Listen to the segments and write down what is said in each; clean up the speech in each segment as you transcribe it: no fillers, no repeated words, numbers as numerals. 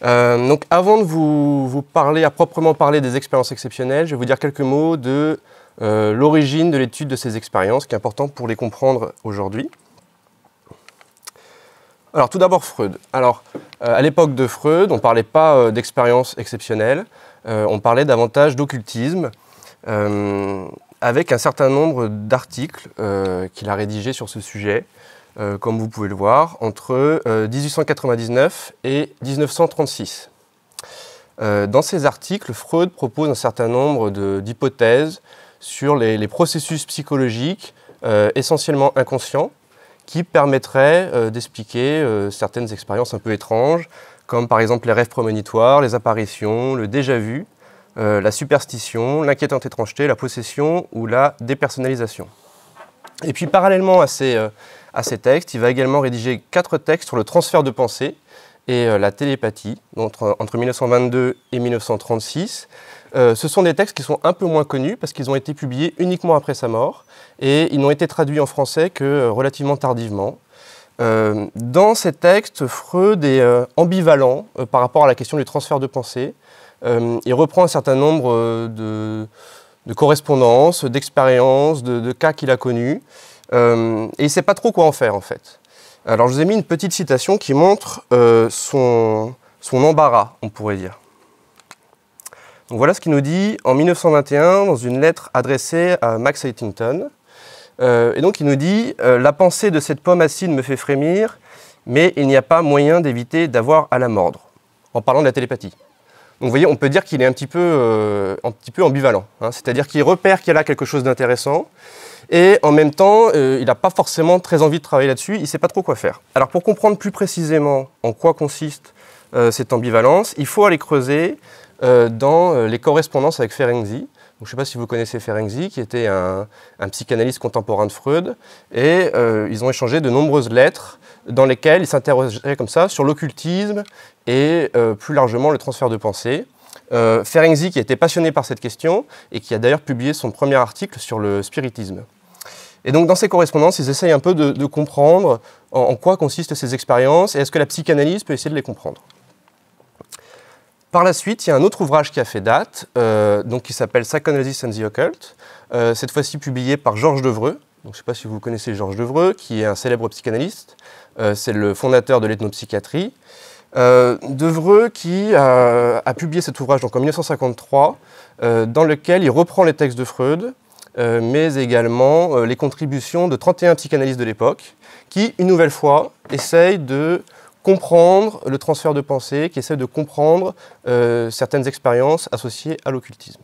Donc avant de vous parler, à proprement parler des expériences exceptionnelles, je vais vous dire quelques mots de l'origine de l'étude de ces expériences, qui est important pour les comprendre aujourd'hui. Alors tout d'abord Freud. Alors à l'époque de Freud, on ne parlait pas d'expériences exceptionnelles, on parlait davantage d'occultisme, avec un certain nombre d'articles qu'il a rédigés sur ce sujet, comme vous pouvez le voir, entre 1899 et 1936. Dans ces articles, Freud propose un certain nombre d'hypothèses sur les processus psychologiques essentiellement inconscients qui permettraient d'expliquer certaines expériences un peu étranges, comme par exemple les rêves prémonitoires, les apparitions, le déjà-vu, la superstition, l'inquiétante étrangeté, la possession ou la dépersonnalisation. Et puis parallèlement à ces textes, il va également rédiger 4 textes sur le transfert de pensée et la télépathie, entre 1922 et 1936. Ce sont des textes qui sont un peu moins connus parce qu'ils ont été publiés uniquement après sa mort et ils n'ont été traduits en français que relativement tardivement. Dans ces textes, Freud est ambivalent par rapport à la question du transfert de pensée. Il reprend un certain nombre de correspondances, d'expériences, de cas qu'il a connus. Et il ne sait pas trop quoi en faire, en fait. Alors, je vous ai mis une petite citation qui montre son embarras, on pourrait dire. Donc, voilà ce qu'il nous dit en 1921 dans une lettre adressée à Max Huntington. Et donc, il nous dit « La pensée de cette pomme acide me fait frémir, mais il n'y a pas moyen d'éviter d'avoir à la mordre. » En parlant de la télépathie. Donc, vous voyez, on peut dire qu'il est un petit peu ambivalent. Hein, c'est-à-dire qu'il repère qu'il y a là quelque chose d'intéressant, et en même temps, il n'a pas forcément très envie de travailler là-dessus, il ne sait pas trop quoi faire. Alors pour comprendre plus précisément en quoi consiste cette ambivalence, il faut aller creuser dans les correspondances avec Ferenczi. Donc, je ne sais pas si vous connaissez Ferenczi, qui était un psychanalyste contemporain de Freud, et ils ont échangé de nombreuses lettres dans lesquelles ils s'interrogeaient comme ça sur l'occultisme et plus largement le transfert de pensée. Ferenczi, qui était passionné par cette question et qui a d'ailleurs publié son premier article sur le spiritisme. Et donc dans ces correspondances, ils essayent un peu de comprendre en quoi consistent ces expériences et est-ce que la psychanalyse peut essayer de les comprendre. Par la suite, il y a un autre ouvrage qui a fait date, qui s'appelle Psychoanalysis and the Occult, cette fois-ci publié par Georges Devreux. Donc, je ne sais pas si vous connaissez Georges Devreux, qui est un célèbre psychanalyste, c'est le fondateur de l'ethnopsychiatrie. Devreux qui a publié cet ouvrage donc, en 1953, dans lequel il reprend les textes de Freud, mais également les contributions de 31 psychanalystes de l'époque, qui, une nouvelle fois, essayent de comprendre le transfert de pensée, qui essayent de comprendre certaines expériences associées à l'occultisme.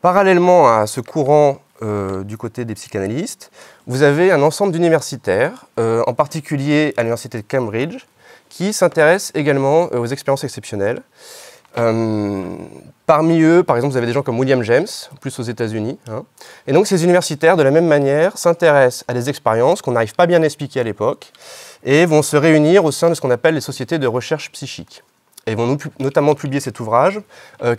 Parallèlement à ce courant du côté des psychanalystes, vous avez un ensemble d'universitaires, en particulier à l'université de Cambridge, qui s'intéressent également aux expériences exceptionnelles. Parmi eux, par exemple, vous avez des gens comme William James, plus aux États-Unis. Hein. Et donc ces universitaires, de la même manière, s'intéressent à des expériences qu'on n'arrive pas bien à expliquer à l'époque et vont se réunir au sein de ce qu'on appelle les sociétés de recherche psychique. Et ils vont notamment publier cet ouvrage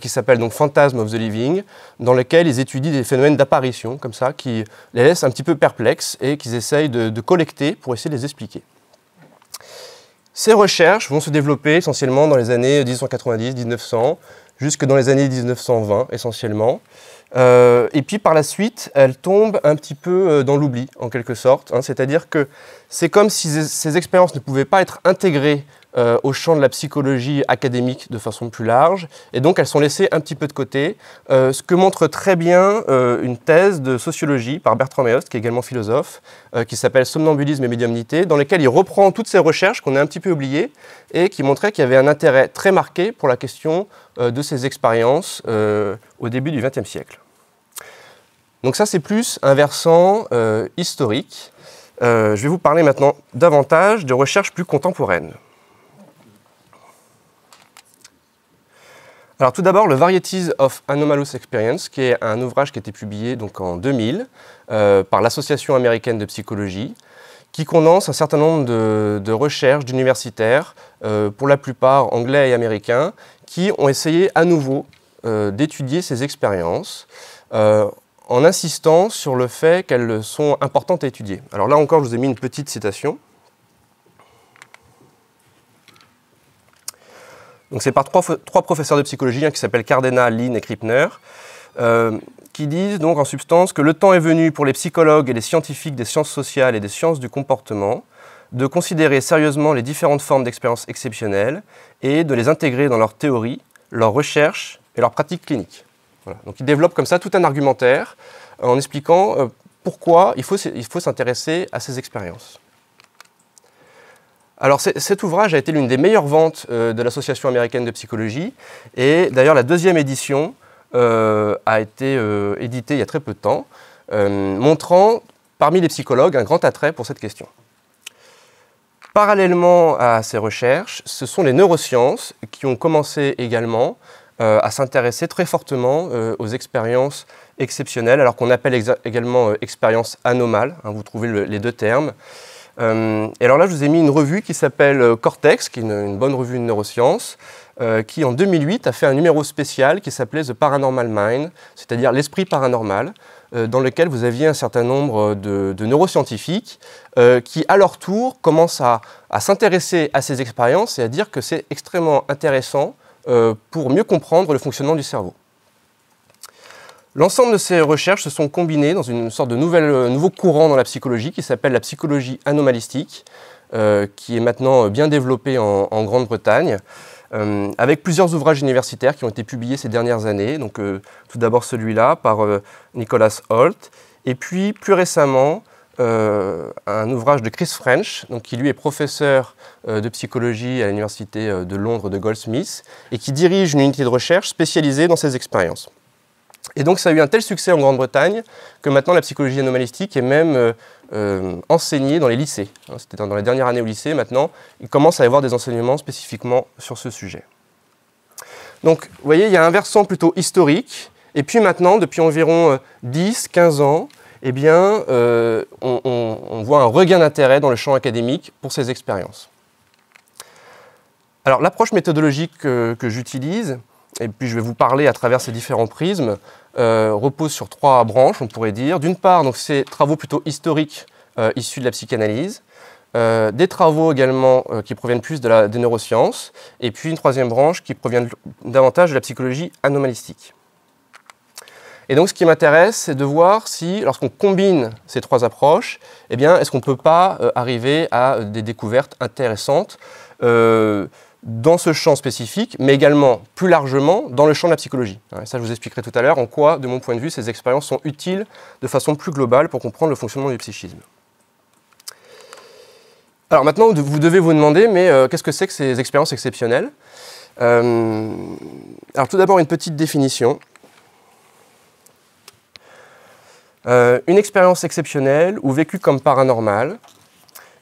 qui s'appelle donc Phantasm of the Living, dans lequel ils étudient des phénomènes d'apparition, comme ça, qui les laissent un petit peu perplexes et qu'ils essayent de collecter pour essayer de les expliquer. Ces recherches vont se développer essentiellement dans les années 1890-1900, jusque dans les années 1920 essentiellement. Et puis par la suite, elles tombent un petit peu dans l'oubli, en quelque sorte. Hein, c'est-à-dire que c'est comme si ces expériences ne pouvaient pas être intégrées au champ de la psychologie académique de façon plus large, et donc elles sont laissées un petit peu de côté, ce que montre très bien une thèse de sociologie par Bertrand Meost, qui est également philosophe, qui s'appelle Somnambulisme et médiumnité, dans lequel il reprend toutes ces recherches qu'on a un petit peu oubliées, et qui montrait qu'il y avait un intérêt très marqué pour la question de ces expériences au début du XXe siècle. Donc ça, c'est plus un versant historique. Je vais vous parler maintenant davantage de recherches plus contemporaines. Alors tout d'abord, le Varieties of Anomalous Experience, qui est un ouvrage qui a été publié donc, en 2000 par l'Association américaine de psychologie, qui condense un certain nombre de recherches d'universitaires, pour la plupart anglais et américains, qui ont essayé à nouveau d'étudier ces expériences en insistant sur le fait qu'elles sont importantes à étudier. Alors là encore, je vous ai mis une petite citation. Donc c'est par trois professeurs de psychologie qui s'appellent Cardena, Lin et Krippner, qui disent donc en substance que le temps est venu pour les psychologues et les scientifiques des sciences sociales et des sciences du comportement de considérer sérieusement les différentes formes d'expériences exceptionnelles et de les intégrer dans leur théorie, leur recherche et leur pratique clinique. Voilà. Donc ils développent comme ça tout un argumentaire en expliquant pourquoi il faut s'intéresser à ces expériences. Alors cet ouvrage a été l'une des meilleures ventes de l'Association américaine de psychologie et d'ailleurs la deuxième édition a été éditée il y a très peu de temps, montrant parmi les psychologues un grand attrait pour cette question. Parallèlement à ces recherches, ce sont les neurosciences qui ont commencé également à s'intéresser très fortement aux expériences exceptionnelles, alors qu'on appelle également expériences anomales, hein, vous trouvez les deux termes. Et alors là, je vous ai mis une revue qui s'appelle Cortex, qui est une bonne revue de neurosciences, qui en 2008 a fait un numéro spécial qui s'appelait The Paranormal Mind, c'est-à-dire l'esprit paranormal, dans lequel vous aviez un certain nombre de neuroscientifiques qui, à leur tour, commencent à s'intéresser à ces expériences et à dire que c'est extrêmement intéressant pour mieux comprendre le fonctionnement du cerveau. L'ensemble de ces recherches se sont combinées dans une sorte de nouveau courant dans la psychologie qui s'appelle la psychologie anomalistique, qui est maintenant bien développée en Grande-Bretagne, avec plusieurs ouvrages universitaires qui ont été publiés ces dernières années. Donc, tout d'abord celui-là par Nicholas Holt, et puis plus récemment un ouvrage de Chris French, donc, qui lui est professeur de psychologie à l'université de Londres de Goldsmith, et qui dirige une unité de recherche spécialisée dans ces expériences. Et donc ça a eu un tel succès en Grande-Bretagne que maintenant la psychologie anomalistique est même enseignée dans les lycées. C'était dans les dernières années au lycée, maintenant il commence à y avoir des enseignements spécifiquement sur ce sujet. Donc vous voyez, il y a un versant plutôt historique, et puis maintenant, depuis environ 10-15 ans, eh bien, on voit un regain d'intérêt dans le champ académique pour ces expériences. Alors l'approche méthodologique que j'utilise, et puis je vais vous parler à travers ces différents prismes, repose sur trois branches, on pourrait dire. D'une part, donc, ces travaux plutôt historiques issus de la psychanalyse, des travaux également qui proviennent plus des neurosciences, et puis une troisième branche qui provient davantage de la psychologie anomalistique. Et donc ce qui m'intéresse, c'est de voir si, lorsqu'on combine ces trois approches, eh bien, est-ce qu'on ne peut pas arriver à des découvertes intéressantes dans ce champ spécifique, mais également plus largement dans le champ de la psychologie. Et ça, je vous expliquerai tout à l'heure en quoi, de mon point de vue, ces expériences sont utiles de façon plus globale pour comprendre le fonctionnement du psychisme. Alors maintenant, vous devez vous demander, mais qu'est-ce que c'est que ces expériences exceptionnelles? Alors tout d'abord, une petite définition. Une expérience exceptionnelle ou vécue comme paranormale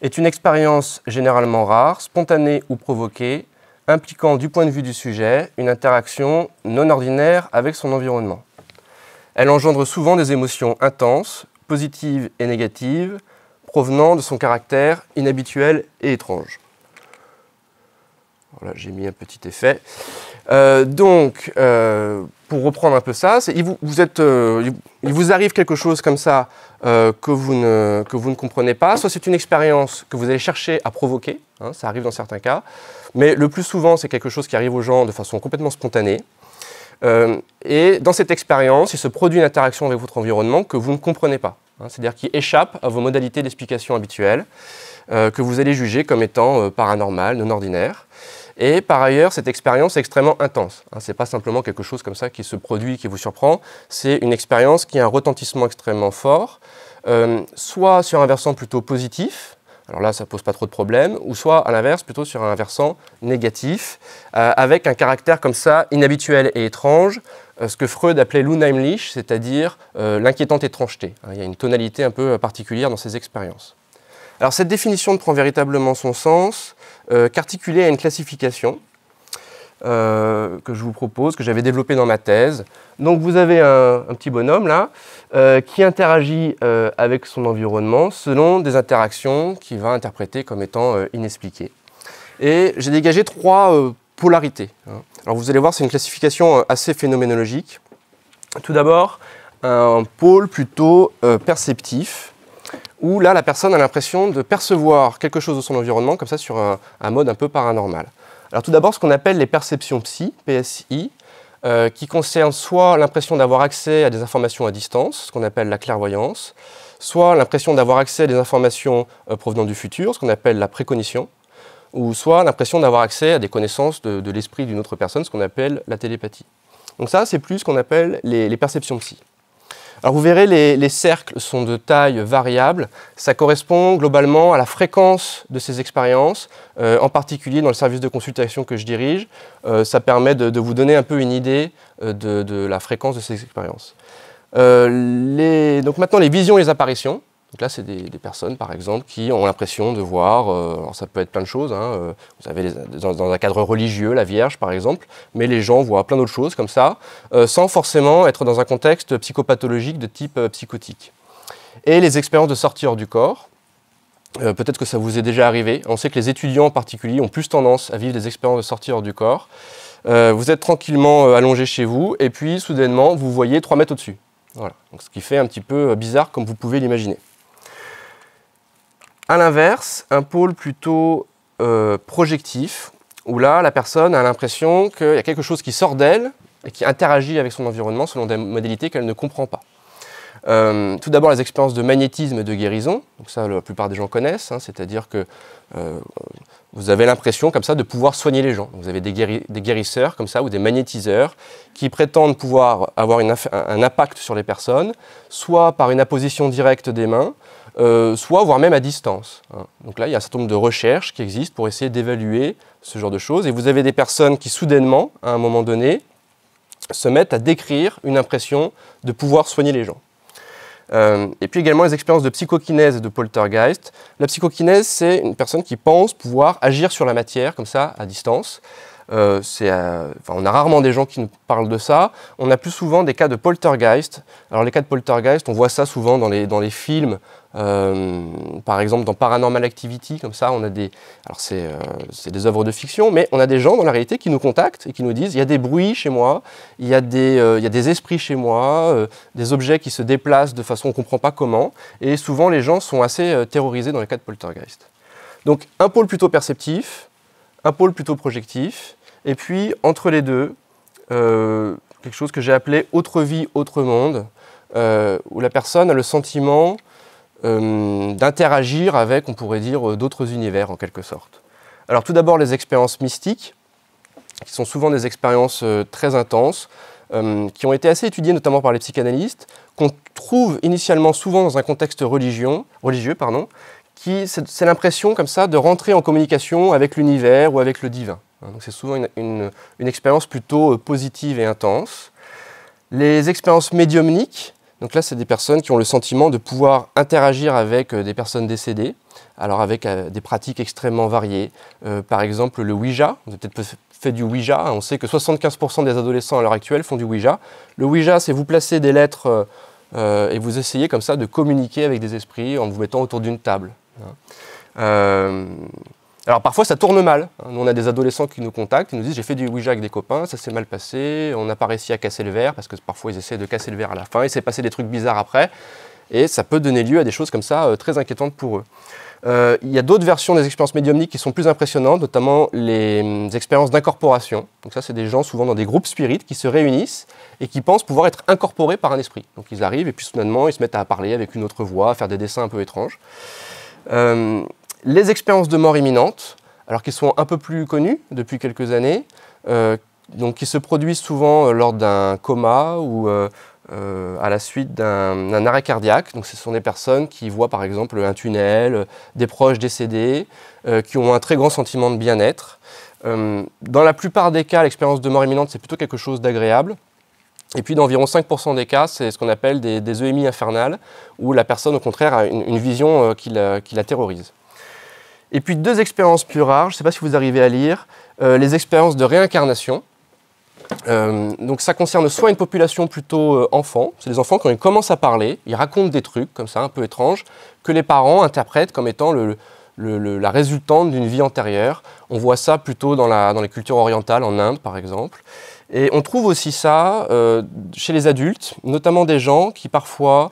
est une expérience généralement rare, spontanée ou provoquée, impliquant du point de vue du sujet une interaction non ordinaire avec son environnement. Elle engendre souvent des émotions intenses, positives et négatives, provenant de son caractère inhabituel et étrange. Voilà, j'ai mis un petit effet. Pour reprendre un peu ça, il vous arrive quelque chose comme ça que vous ne comprenez pas. Soit c'est une expérience que vous allez chercher à provoquer, hein, ça arrive dans certains cas, mais le plus souvent c'est quelque chose qui arrive aux gens de façon complètement spontanée. Et dans cette expérience, il se produit une interaction avec votre environnement que vous ne comprenez pas, hein, c'est-à-dire qui échappe à vos modalités d'explication habituelles, que vous allez juger comme étant paranormales, non ordinaires. Et par ailleurs, cette expérience est extrêmement intense. Ce n'est pas simplement quelque chose comme ça qui se produit, qui vous surprend. C'est une expérience qui a un retentissement extrêmement fort, soit sur un versant plutôt positif, alors là ça ne pose pas trop de problèmes, ou soit à l'inverse, plutôt sur un versant négatif, avec un caractère comme ça inhabituel et étrange, ce que Freud appelait l'unheimlich, c'est-à-dire l'inquiétante étrangeté. Il y a une tonalité un peu particulière dans ces expériences. Alors cette définition ne prend véritablement son sens qu'articulée à une classification que je vous propose, que j'avais développée dans ma thèse. Donc vous avez un petit bonhomme là qui interagit avec son environnement selon des interactions qu'il va interpréter comme étant inexpliquées. Et j'ai dégagé trois polarités. Alors vous allez voir, c'est une classification assez phénoménologique. Tout d'abord, un pôle plutôt perceptif, où là, la personne a l'impression de percevoir quelque chose de son environnement, comme ça, sur un mode un peu paranormal. Alors tout d'abord, ce qu'on appelle les perceptions psy, PSI, qui concernent soit l'impression d'avoir accès à des informations à distance, ce qu'on appelle la clairvoyance, soit l'impression d'avoir accès à des informations provenant du futur, ce qu'on appelle la précognition, ou soit l'impression d'avoir accès à des connaissances de l'esprit d'une autre personne, ce qu'on appelle la télépathie. Donc ça, c'est plus ce qu'on appelle les perceptions psy. Alors vous verrez, les cercles sont de taille variable. Ça correspond globalement à la fréquence de ces expériences, en particulier dans le service de consultation que je dirige. Ça permet de vous donner un peu une idée de la fréquence de ces expériences. Donc maintenant, les visions et les apparitions. Donc là, c'est des personnes, par exemple, qui ont l'impression de voir, alors ça peut être plein de choses, hein, vous avez dans un cadre religieux, la Vierge, par exemple, mais les gens voient plein d'autres choses comme ça, sans forcément être dans un contexte psychopathologique de type psychotique. Et les expériences de sortie hors du corps, peut-être que ça vous est déjà arrivé. On sait que les étudiants en particulier ont plus tendance à vivre des expériences de sortie hors du corps. Vous êtes tranquillement allongé chez vous, et puis soudainement, vous voyez 3 mètres au-dessus. Voilà. Donc, ce qui fait un petit peu bizarre, comme vous pouvez l'imaginer. A l'inverse, un pôle plutôt projectif, où là, la personne a l'impression qu'il y a quelque chose qui sort d'elle et qui interagit avec son environnement selon des modalités qu'elle ne comprend pas. Tout d'abord, les expériences de magnétisme et de guérison. Donc ça, la plupart des gens connaissent, hein, c'est-à-dire que vous avez l'impression comme ça de pouvoir soigner les gens. Vous avez des guérisseurs comme ça ou des magnétiseurs qui prétendent pouvoir avoir un impact sur les personnes, soit par une apposition directe des mains, soit voire même à distance. Hein. Donc là, il y a un certain nombre de recherches qui existent pour essayer d'évaluer ce genre de choses. Et vous avez des personnes qui soudainement, à un moment donné, se mettent à décrire une impression de pouvoir soigner les gens. Et puis également les expériences de psychokinèse et de poltergeist. La psychokinèse, c'est une personne qui pense pouvoir agir sur la matière, comme ça, à distance. On a rarement des gens qui nous parlent de ça. On a plus souvent des cas de poltergeist. Alors les cas de poltergeist, on voit ça souvent dans les films. Par exemple dans Paranormal Activity, comme ça, on a des... Alors c'est des œuvres de fiction, mais on a des gens dans la réalité qui nous contactent et qui nous disent il y a des bruits chez moi, il y a des esprits chez moi, des objets qui se déplacent de façon qu'on ne comprend pas comment, et souvent les gens sont assez terrorisés dans les cas de poltergeist. Donc un pôle plutôt perceptif, un pôle plutôt projectif, et puis entre les deux, quelque chose que j'ai appelé autre vie, autre monde, où la personne a le sentiment d'interagir avec, on pourrait dire, d'autres univers en quelque sorte. Alors tout d'abord les expériences mystiques, qui sont souvent des expériences très intenses, qui ont été assez étudiées notamment par les psychanalystes, qu'on trouve initialement souvent dans un contexte religieux, c'est l'impression comme ça de rentrer en communication avec l'univers ou avec le divin. Donc c'est souvent une expérience plutôt positive et intense. Les expériences médiumniques, donc là, c'est des personnes qui ont le sentiment de pouvoir interagir avec des personnes décédées, alors avec des pratiques extrêmement variées. Par exemple, le Ouija, vous avez peut-être fait du Ouija, hein, on sait que 75% des adolescents à l'heure actuelle font du Ouija. Le Ouija, c'est vous placer des lettres et vous essayez comme ça de communiquer avec des esprits en vous mettant autour d'une table. Alors parfois ça tourne mal, nous on a des adolescents qui nous contactent, ils nous disent j'ai fait du Ouija avec des copains, ça s'est mal passé, on n'a pas réussi à casser le verre, parce que parfois ils essaient de casser le verre à la fin, il s'est passé des trucs bizarres après, et ça peut donner lieu à des choses comme ça très inquiétantes pour eux. Il y a d'autres versions des expériences médiumniques qui sont plus impressionnantes, notamment les expériences d'incorporation. Donc ça c'est des gens souvent dans des groupes spirites qui se réunissent et qui pensent pouvoir être incorporés par un esprit. Donc ils arrivent et puis soudainement ils se mettent à parler avec une autre voix, à faire des dessins un peu étranges. Les expériences de mort imminente, alors qui sont un peu plus connues depuis quelques années, donc qui se produisent souvent lors d'un coma ou à la suite d'un arrêt cardiaque. Donc ce sont des personnes qui voient par exemple un tunnel, des proches décédés, qui ont un très grand sentiment de bien-être. Dans la plupart des cas, l'expérience de mort imminente, c'est plutôt quelque chose d'agréable. Et puis dans environ 5% des cas, c'est ce qu'on appelle des EMI infernales, où la personne au contraire a une vision qui la terrorise. Et puis deux expériences plus rares, je ne sais pas si vous arrivez à lire, les expériences de réincarnation. Donc ça concerne soit une population plutôt enfant, c'est des enfants quand ils commencent à parler, ils racontent des trucs comme ça un peu étranges, que les parents interprètent comme étant la résultante d'une vie antérieure. On voit ça plutôt dans les cultures orientales, en Inde par exemple. Et on trouve aussi ça chez les adultes, notamment des gens qui parfois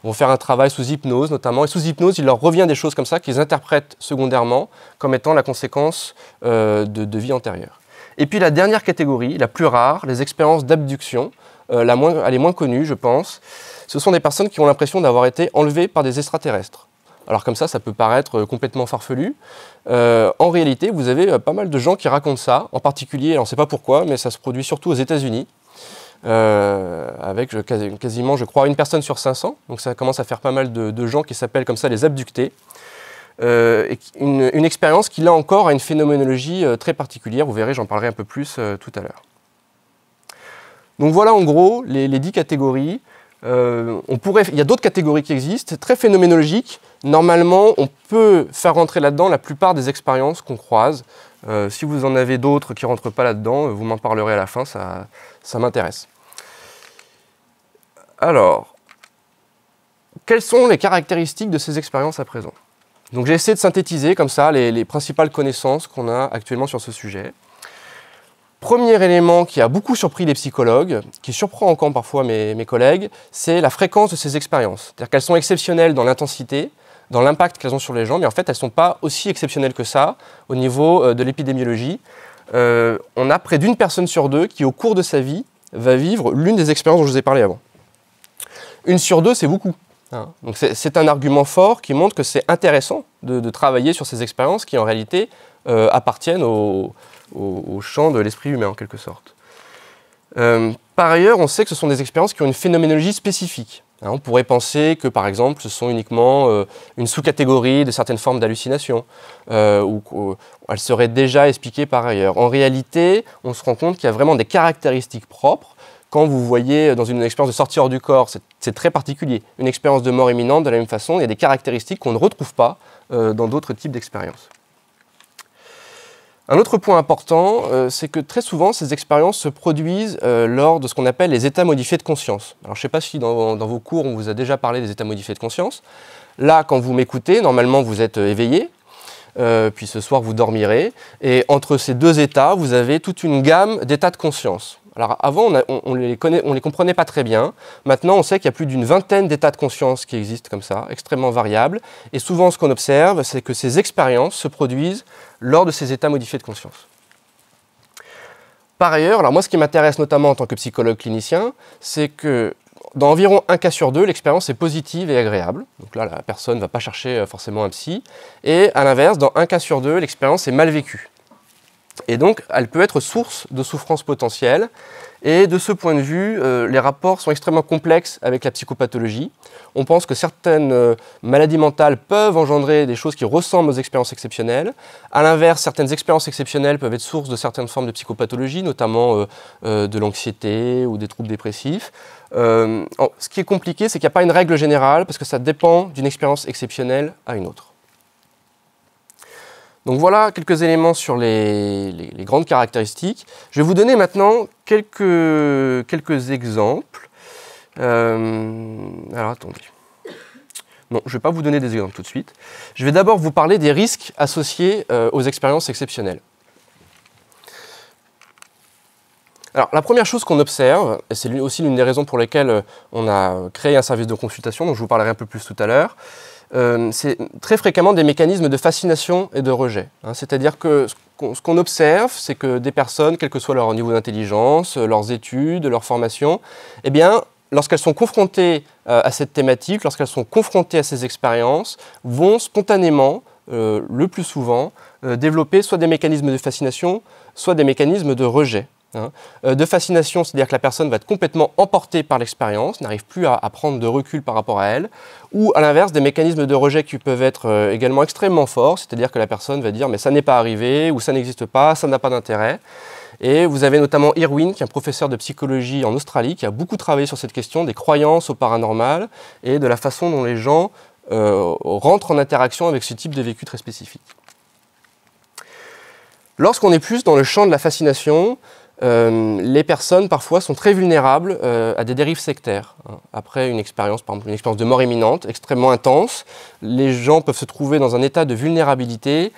vont faire un travail sous hypnose notamment, et sous hypnose, il leur revient des choses comme ça qu'ils interprètent secondairement comme étant la conséquence de vie antérieure. Et puis la dernière catégorie, la plus rare, les expériences d'abduction, elle est moins connue, je pense. Ce sont des personnes qui ont l'impression d'avoir été enlevées par des extraterrestres. Alors comme ça peut paraître complètement farfelu. En réalité, vous avez pas mal de gens qui racontent ça, en particulier, on ne sait pas pourquoi, mais ça se produit surtout aux États-Unis, avec quasiment, je crois, 1 personne sur 500. Donc ça commence à faire pas mal de gens qui s'appellent comme ça les abductés. Une expérience qui, là encore, a une phénoménologie très particulière. Vous verrez, j'en parlerai un peu plus tout à l'heure. Donc voilà en gros les 10 catégories. Il y a d'autres catégories qui existent, c'est très phénoménologique. Normalement, on peut faire rentrer là-dedans la plupart des expériences qu'on croise. Si vous en avez d'autres qui ne rentrent pas là-dedans, vous m'en parlerez à la fin, ça m'intéresse. Alors, quelles sont les caractéristiques de ces expériences à présent? Donc j'ai essayé de synthétiser comme ça les principales connaissances qu'on a actuellement sur ce sujet. Premier élément qui a beaucoup surpris les psychologues, qui surprend encore parfois mes collègues, c'est la fréquence de ces expériences. C'est-à-dire qu'elles sont exceptionnelles dans l'intensité, dans l'impact qu'elles ont sur les gens, mais en fait elles ne sont pas aussi exceptionnelles que ça au niveau de l'épidémiologie. On a près d'1 personne sur 2 qui au cours de sa vie va vivre l'une des expériences dont je vous ai parlé avant. 1 sur 2 c'est beaucoup. Donc c'est un argument fort qui montre que c'est intéressant de travailler sur ces expériences qui en réalité appartiennent au champ de l'esprit humain en quelque sorte. Par ailleurs, on sait que ce sont des expériences qui ont une phénoménologie spécifique. On pourrait penser que par exemple ce sont uniquement une sous-catégorie de certaines formes d'hallucination ou qu'elles seraient déjà expliquées par ailleurs. En réalité, on se rend compte qu'il y a vraiment des caractéristiques propres. Quand vous voyez dans une expérience de sortie hors du corps, c'est très particulier. Une expérience de mort imminente, de la même façon, il y a des caractéristiques qu'on ne retrouve pas dans d'autres types d'expériences. Un autre point important, c'est que très souvent, ces expériences se produisent lors de ce qu'on appelle les états modifiés de conscience. Alors, je ne sais pas si dans vos cours, on vous a déjà parlé des états modifiés de conscience. Là, quand vous m'écoutez, normalement, vous êtes éveillé, puis ce soir, vous dormirez. Et entre ces 2 états, vous avez toute une gamme d'états de conscience. Alors avant, on les comprenait pas très bien. Maintenant, on sait qu'il y a plus d'une vingtaine d'états de conscience qui existent comme ça, extrêmement variables. Et souvent, ce qu'on observe, c'est que ces expériences se produisent lors de ces états modifiés de conscience. Par ailleurs, alors moi, ce qui m'intéresse notamment en tant que psychologue clinicien, c'est que dans environ 1 cas sur 2, l'expérience est positive et agréable. Donc là, la personne ne va pas chercher forcément un psy. Et à l'inverse, dans 1 cas sur 2, l'expérience est mal vécue. Et donc, elle peut être source de souffrance potentielle. Et de ce point de vue, les rapports sont extrêmement complexes avec la psychopathologie. On pense que certaines maladies mentales peuvent engendrer des choses qui ressemblent aux expériences exceptionnelles. A l'inverse, certaines expériences exceptionnelles peuvent être source de certaines formes de psychopathologie, notamment de l'anxiété ou des troubles dépressifs. Ce qui est compliqué, c'est qu'il n'y a pas une règle générale, parce que ça dépend d'une expérience exceptionnelle à une autre. Donc voilà quelques éléments sur les grandes caractéristiques. Je vais vous donner maintenant quelques exemples. Alors attendez. Non, je ne vais pas vous donner des exemples tout de suite. Je vais d'abord vous parler des risques associés aux expériences exceptionnelles. Alors la première chose qu'on observe, et c'est aussi l'une des raisons pour lesquelles on a créé un service de consultation, dont je vous parlerai un peu plus tout à l'heure, c'est très fréquemment des mécanismes de fascination et de rejet. C'est-à-dire que ce qu'on observe, c'est que des personnes, quel que soit leur niveau d'intelligence, leurs études, leur formation, eh bien, lorsqu'elles sont confrontées à cette thématique, lorsqu'elles sont confrontées à ces expériences, vont spontanément, le plus souvent, développer soit des mécanismes de fascination, soit des mécanismes de rejet. De fascination, c'est-à-dire que la personne va être complètement emportée par l'expérience, n'arrive plus à prendre de recul par rapport à elle, ou à l'inverse, des mécanismes de rejet qui peuvent être également extrêmement forts, c'est-à-dire que la personne va dire « mais ça n'est pas arrivé » ou « ça n'existe pas, ça n'a pas d'intérêt ». Et vous avez notamment Irwin, qui est un professeur de psychologie en Australie, qui a beaucoup travaillé sur cette question des croyances au paranormal et de la façon dont les gens rentrent en interaction avec ce type de vécu très spécifique. Lorsqu'on est plus dans le champ de la fascination, les personnes parfois sont très vulnérables à des dérives sectaires. Après une expérience, par exemple une expérience de mort imminente, extrêmement intense, les gens peuvent se trouver dans un état de vulnérabilité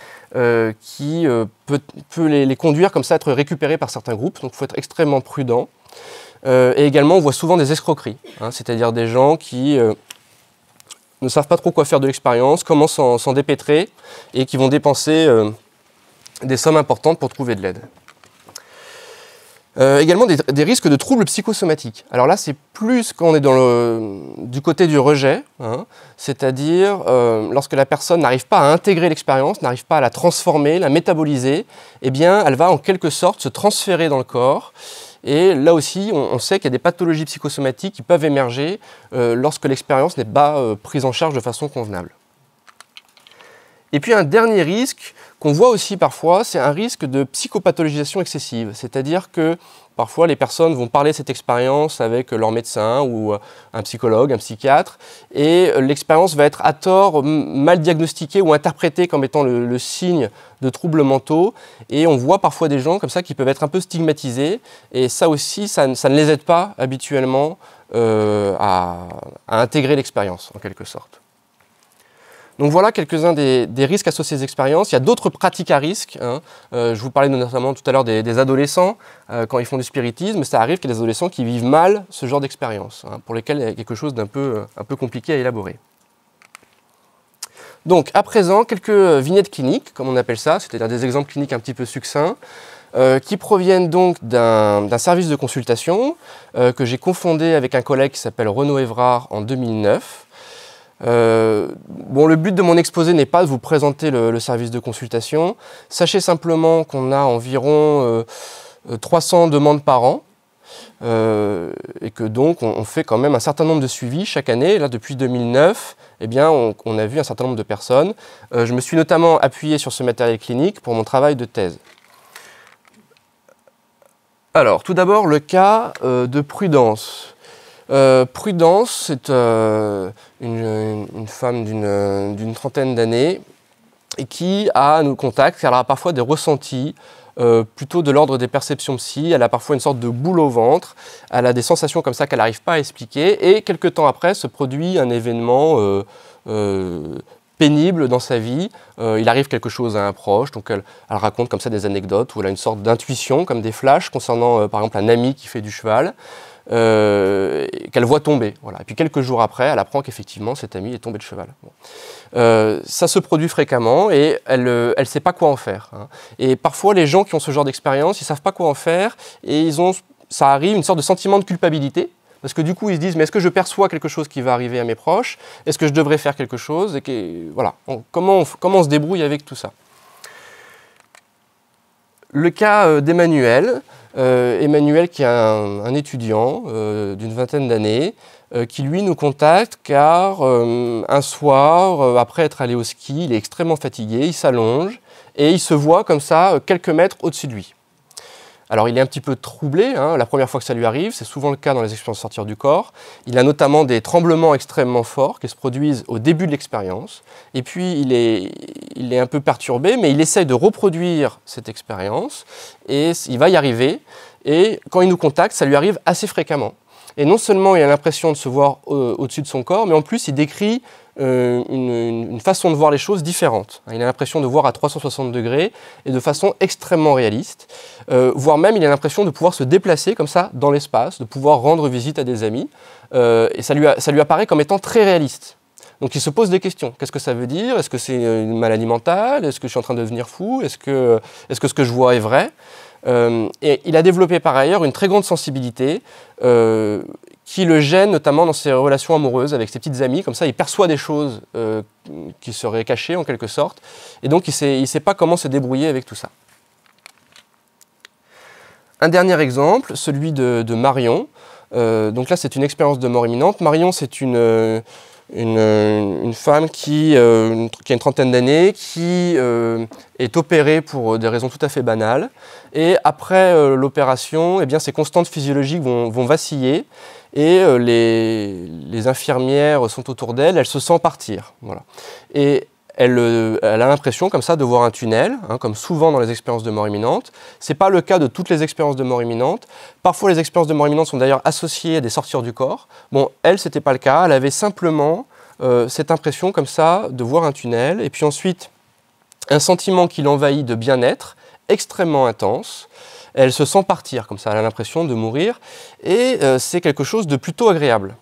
qui peut les conduire comme ça à être récupérés par certains groupes, donc il faut être extrêmement prudent. Et également on voit souvent des escroqueries, c'est-à-dire des gens qui ne savent pas trop quoi faire de l'expérience, comment s'en dépêtrer, et qui vont dépenser des sommes importantes pour trouver de l'aide. Également des risques de troubles psychosomatiques. Alors là, c'est plus quand on est du côté du rejet, hein, c'est-à-dire lorsque la personne n'arrive pas à intégrer l'expérience, n'arrive pas à la transformer, la métaboliser, eh bien, elle va en quelque sorte se transférer dans le corps. Et là aussi, on sait qu'il y a des pathologies psychosomatiques qui peuvent émerger lorsque l'expérience n'est pas prise en charge de façon convenable. Et puis un dernier risque qu'on voit aussi parfois, c'est un risque de psychopathologisation excessive. C'est-à-dire que parfois les personnes vont parler de cette expérience avec leur médecin ou un psychologue, un psychiatre, et l'expérience va être à tort mal diagnostiquée ou interprétée comme étant le signe de troubles mentaux. Et on voit parfois des gens comme ça qui peuvent être un peu stigmatisés. Et ça aussi, ça ne les aide pas habituellement à intégrer l'expérience en quelque sorte. Donc voilà quelques-uns des risques associés aux expériences. Il y a d'autres pratiques à risque. Hein. Je vous parlais notamment tout à l'heure des adolescents quand ils font du spiritisme. Ça arrive qu'il y a des adolescents qui vivent mal ce genre d'expérience, hein, pour lesquels il y a quelque chose d'un peu compliqué à élaborer. Donc à présent, quelques vignettes cliniques, comme on appelle ça, c'est-à-dire des exemples cliniques un petit peu succincts, qui proviennent donc d'un service de consultation que j'ai cofondé avec un collègue qui s'appelle Renaud Évrard en 2009. Bon, le but de mon exposé n'est pas de vous présenter le service de consultation. Sachez simplement qu'on a environ 300 demandes par an et que donc on fait quand même un certain nombre de suivis chaque année. Là, depuis 2009, eh bien, on a vu un certain nombre de personnes. Je me suis notamment appuyé sur ce matériel clinique pour mon travail de thèse. Alors, tout d'abord, le cas de Prudence. Prudence, c'est une femme d'une trentaine d'années et qui nous contacte car elle a parfois des ressentis plutôt de l'ordre des perceptions psy. Elle a parfois une sorte de boule au ventre, elle a des sensations comme ça qu'elle n'arrive pas à expliquer et quelques temps après se produit un événement pénible dans sa vie. Il arrive quelque chose à un proche, donc elle raconte comme ça des anecdotes où elle a une sorte d'intuition, comme des flashs concernant par exemple un ami qui fait du cheval. Qu'elle voit tomber. Voilà. Et puis quelques jours après, elle apprend qu'effectivement cet ami est tombé de cheval. Bon. Ça se produit fréquemment et elle ne sait pas quoi en faire. Hein. Et parfois, les gens qui ont ce genre d'expérience, ils ne savent pas quoi en faire et ça arrive une sorte de sentiment de culpabilité. Parce que du coup, ils se disent, mais est-ce que je perçois quelque chose qui va arriver à mes proches? Est-ce que je devrais faire quelque chose? Et voilà. Comment on se débrouille avec tout ça? Le cas d'Emmanuel. Emmanuel qui est un étudiant d'une vingtaine d'années qui lui nous contacte car un soir, après être allé au ski, il est extrêmement fatigué, il s'allonge et il se voit comme ça quelques mètres au-dessus de lui. Alors il est un petit peu troublé, hein, la première fois que ça lui arrive, c'est souvent le cas dans les expériences sortir du corps. Il a notamment des tremblements extrêmement forts qui se produisent au début de l'expérience. Et puis il est un peu perturbé, mais il essaye de reproduire cette expérience et il va y arriver. Et quand il nous contacte, ça lui arrive assez fréquemment. Et non seulement il a l'impression de se voir au-dessus de son corps, mais en plus il décrit une façon de voir les choses différente. Il a l'impression de voir à 360 degrés et de façon extrêmement réaliste, voire même il a l'impression de pouvoir se déplacer comme ça dans l'espace, de pouvoir rendre visite à des amis, et ça lui apparaît comme étant très réaliste. Donc il se pose des questions. Qu'est-ce que ça veut dire? Est-ce que c'est une maladie mentale? Est-ce que je suis en train de devenir fou? Est-ce que ce que je vois est vrai? Et il a développé par ailleurs une très grande sensibilité qui le gêne notamment dans ses relations amoureuses avec ses petites amies. Comme ça, il perçoit des choses qui seraient cachées en quelque sorte. Et donc, il ne sait pas comment se débrouiller avec tout ça. Un dernier exemple, celui de Marion. Donc là, c'est une expérience de mort imminente. Marion, c'est une femme qui a une trentaine d'années, qui est opérée pour des raisons tout à fait banales. Et après l'opération, eh bien, ses constantes physiologiques vont vaciller. Et les infirmières sont autour d'elle, elle se sent partir. Voilà. Et elle a l'impression comme ça de voir un tunnel, hein, comme souvent dans les expériences de mort imminente. Ce n'est pas le cas de toutes les expériences de mort imminente. Parfois, les expériences de mort imminente sont d'ailleurs associées à des sorties du corps. Bon, elle, ce n'était pas le cas. Elle avait simplement cette impression comme ça de voir un tunnel. Et puis ensuite, un sentiment qui l'envahit de bien-être, extrêmement intense. Elle se sent partir comme ça, elle a l'impression de mourir. Et c'est quelque chose de plutôt agréable.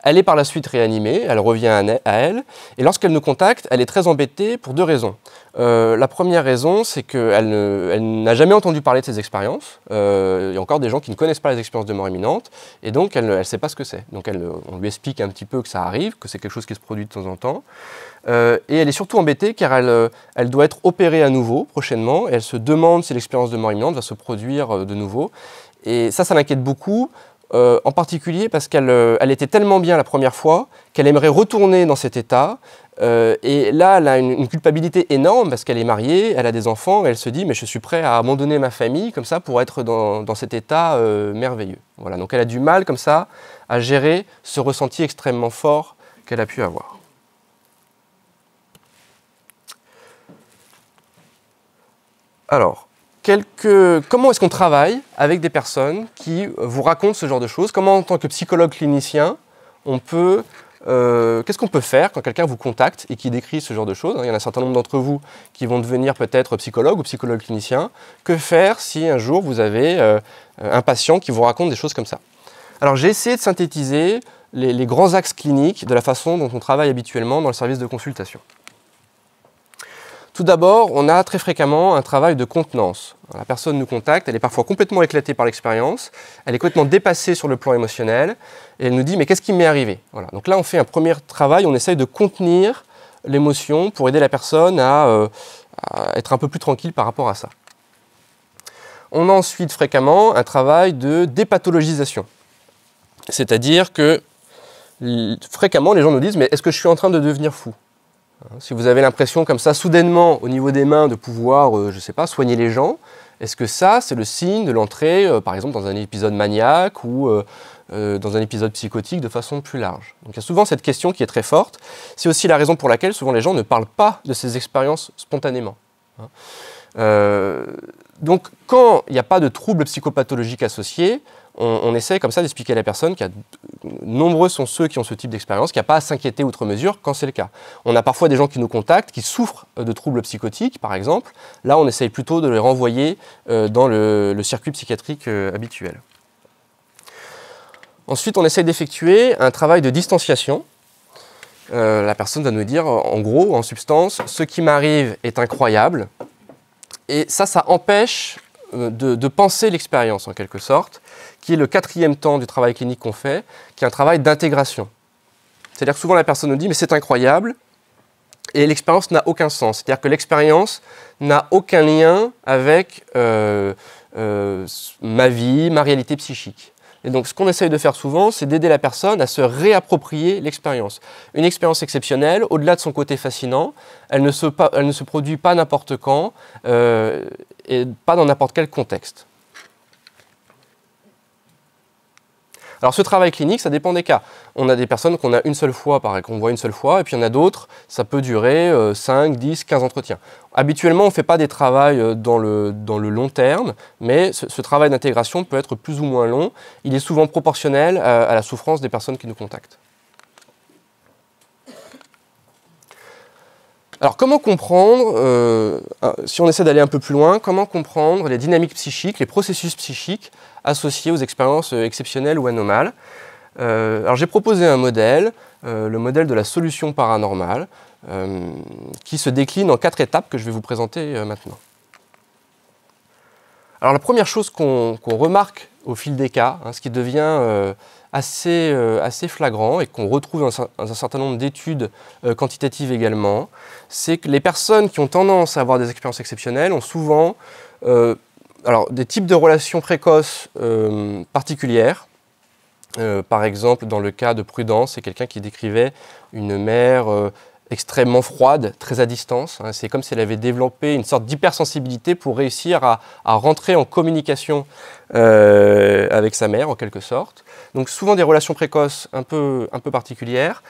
Elle est par la suite réanimée, elle revient à elle, et lorsqu'elle nous contacte, elle est très embêtée pour deux raisons. La première raison, c'est qu'elle n'a jamais entendu parler de ces expériences. Il y a encore des gens qui ne connaissent pas les expériences de mort imminente, et donc elle ne sait pas ce que c'est. Donc on lui explique un petit peu que ça arrive, que c'est quelque chose qui se produit de temps en temps. Et elle est surtout embêtée car elle doit être opérée à nouveau prochainement, et elle se demande si l'expérience de mort imminente va se produire de nouveau. Et ça l'inquiète beaucoup. En particulier parce qu'elle était tellement bien la première fois qu'elle aimerait retourner dans cet état. Et là, elle a une culpabilité énorme parce qu'elle est mariée, elle a des enfants, et elle se dit « mais je suis prêt à abandonner ma famille comme ça pour être dans cet état merveilleux ». Voilà, donc elle a du mal comme ça à gérer ce ressenti extrêmement fort qu'elle a pu avoir. Alors, comment est-ce qu'on travaille avec des personnes qui vous racontent ce genre de choses? Comment, en tant que psychologue clinicien, qu'est-ce qu'on peut faire quand quelqu'un vous contacte et qui décrit ce genre de choses? Il y en a un certain nombre d'entre vous qui vont devenir peut-être psychologue ou psychologue clinicien. Que faire si un jour vous avez un patient qui vous raconte des choses comme ça? Alors j'ai essayé de synthétiser les grands axes cliniques de la façon dont on travaille habituellement dans le service de consultation. Tout d'abord, on a très fréquemment un travail de contenance. La personne nous contacte, elle est parfois complètement éclatée par l'expérience, elle est complètement dépassée sur le plan émotionnel, et elle nous dit « mais qu'est-ce qui m'est arrivé ?» Voilà. Donc là, on fait un premier travail, on essaye de contenir l'émotion pour aider la personne à être un peu plus tranquille par rapport à ça. On a ensuite fréquemment un travail de dépathologisation. C'est-à-dire que fréquemment, les gens nous disent « mais est-ce que je suis en train de devenir fou ?» Si vous avez l'impression comme ça, soudainement, au niveau des mains, de pouvoir, je ne sais pas, soigner les gens, est-ce que ça, c'est le signe de l'entrée, par exemple, dans un épisode maniaque ou dans un épisode psychotique de façon plus large? Donc il y a souvent cette question qui est très forte. C'est aussi la raison pour laquelle souvent les gens ne parlent pas de ces expériences spontanément. Donc quand il n'y a pas de troubles psychopathologiques associés, on essaie comme ça d'expliquer à la personne qu'il y a nombreux sont ceux qui ont ce type d'expérience, qu'il n'y a pas à s'inquiéter outre mesure quand c'est le cas. On a parfois des gens qui nous contactent, qui souffrent de troubles psychotiques, par exemple. Là, on essaye plutôt de les renvoyer dans le circuit psychiatrique habituel. Ensuite, on essaye d'effectuer un travail de distanciation. La personne va nous dire, en gros, en substance, ce qui m'arrive est incroyable. Et ça empêche de penser l'expérience, en quelque sorte, qui est le quatrième temps du travail clinique qu'on fait, qui est un travail d'intégration. C'est-à-dire que souvent la personne nous dit « mais c'est incroyable » et l'expérience n'a aucun sens. C'est-à-dire que l'expérience n'a aucun lien avec ma vie, ma réalité psychique. Et donc ce qu'on essaye de faire souvent, c'est d'aider la personne à se réapproprier l'expérience. Une expérience exceptionnelle, au-delà de son côté fascinant, elle ne se produit pas n'importe quand et pas dans n'importe quel contexte. Alors ce travail clinique, ça dépend des cas. On a des personnes qu'on a une seule fois, qu'on voit une seule fois, et puis il y en a d'autres, ça peut durer 5, 10, 15 entretiens. Habituellement, on ne fait pas des travails dans le long terme, mais ce travail d'intégration peut être plus ou moins long. Il est souvent proportionnel à la souffrance des personnes qui nous contactent. Alors comment comprendre, si on essaie d'aller un peu plus loin, comment comprendre les dynamiques psychiques, les processus psychiques associés aux expériences exceptionnelles ou anomales? Alors j'ai proposé un modèle, le modèle de la solution paranormale, qui se décline en 4 étapes que je vais vous présenter maintenant. Alors la première chose qu'on remarque au fil des cas, ce qui devient assez flagrant et qu'on retrouve dans un certain nombre d'études quantitatives également, c'est que les personnes qui ont tendance à avoir des expériences exceptionnelles ont souvent des types de relations précoces particulières. Par exemple, dans le cas de Prudence, c'est quelqu'un qui décrivait une mère extrêmement froide, très à distance. C'est comme si elle avait développé une sorte d'hypersensibilité pour réussir à rentrer en communication avec sa mère, en quelque sorte. Donc souvent des relations précoces un peu particulières.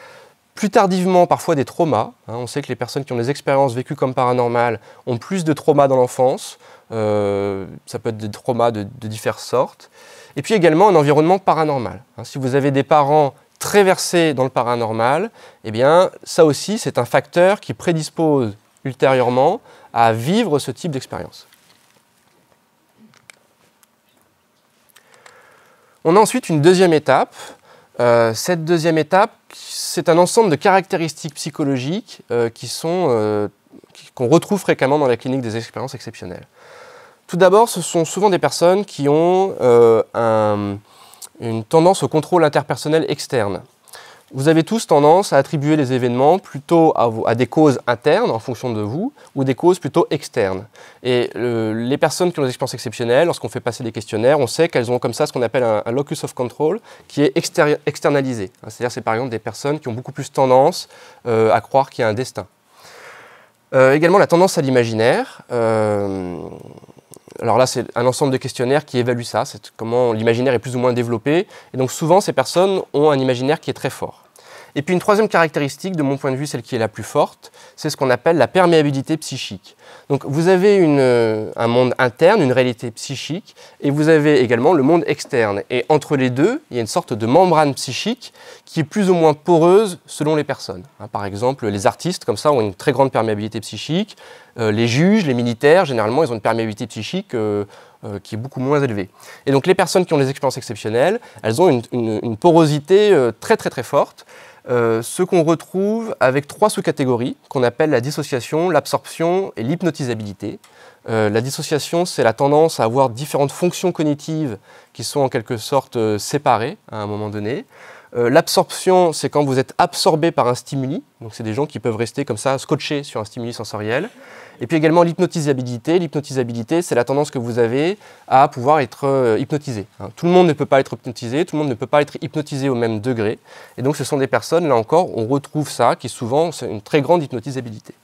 Plus tardivement, parfois des traumas. On sait que les personnes qui ont des expériences vécues comme paranormales ont plus de traumas dans l'enfance. Ça peut être des traumas de diverses sortes. Et puis également un environnement paranormal. Si vous avez des parents très versés dans le paranormal, eh bien, ça aussi, c'est un facteur qui prédispose ultérieurement à vivre ce type d'expérience. On a ensuite une deuxième étape Cette deuxième étape, c'est un ensemble de caractéristiques psychologiques qu'on retrouve fréquemment dans la clinique des expériences exceptionnelles. Tout d'abord, ce sont souvent des personnes qui ont une tendance au contrôle interpersonnel externe. Vous avez tous tendance à attribuer les événements plutôt à des causes internes en fonction de vous ou des causes plutôt externes. Et les personnes qui ont des expériences exceptionnelles, lorsqu'on fait passer des questionnaires, on sait qu'elles ont comme ça ce qu'on appelle un locus of control qui est externalisé. C'est-à-dire c'est par exemple des personnes qui ont beaucoup plus tendance à croire qu'il y a un destin. Également la tendance à l'imaginaire. Alors là, c'est un ensemble de questionnaires qui évaluent ça, c'est comment l'imaginaire est plus ou moins développé. Et donc souvent, ces personnes ont un imaginaire qui est très fort. Et puis une troisième caractéristique, de mon point de vue, celle qui est la plus forte, c'est ce qu'on appelle la perméabilité psychique. Donc vous avez un monde interne, une réalité psychique, et vous avez également le monde externe. Et entre les deux, il y a une sorte de membrane psychique qui est plus ou moins poreuse selon les personnes. Par exemple, les artistes, comme ça, ont une très grande perméabilité psychique. Les juges, les militaires, généralement, ils ont une perméabilité psychique qui est beaucoup moins élevée. Et donc les personnes qui ont des expériences exceptionnelles, elles ont une porosité très très très forte. Ce qu'on retrouve avec trois sous-catégories qu'on appelle la dissociation, l'absorption et l'hypnotisabilité. La dissociation, c'est la tendance à avoir différentes fonctions cognitives qui sont en quelque sorte séparées à un moment donné. L'absorption, c'est quand vous êtes absorbé par un stimuli, donc c'est des gens qui peuvent rester comme ça scotchés sur un stimuli sensoriel. Et puis également l'hypnotisabilité. L'hypnotisabilité, c'est la tendance que vous avez à pouvoir être hypnotisé. Tout le monde ne peut pas être hypnotisé, tout le monde ne peut pas être hypnotisé au même degré. Et donc ce sont des personnes, là encore, on retrouve ça, qui souvent c'est une très grande hypnotisabilité.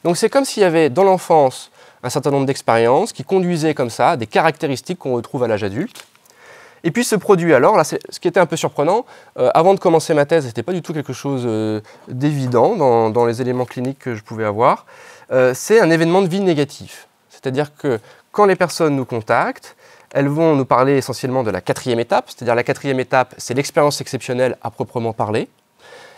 Donc c'est comme s'il y avait dans l'enfance un certain nombre d'expériences qui conduisaient comme ça à des caractéristiques qu'on retrouve à l'âge adulte. Et puis ce produit alors, là, ce qui était un peu surprenant, avant de commencer ma thèse, ce n'était pas du tout quelque chose d'évident dans les éléments cliniques que je pouvais avoir, c'est un événement de vie négatif. C'est-à-dire que quand les personnes nous contactent, elles vont nous parler essentiellement de la quatrième étape, c'est-à-dire la quatrième étape, c'est l'expérience exceptionnelle à proprement parler.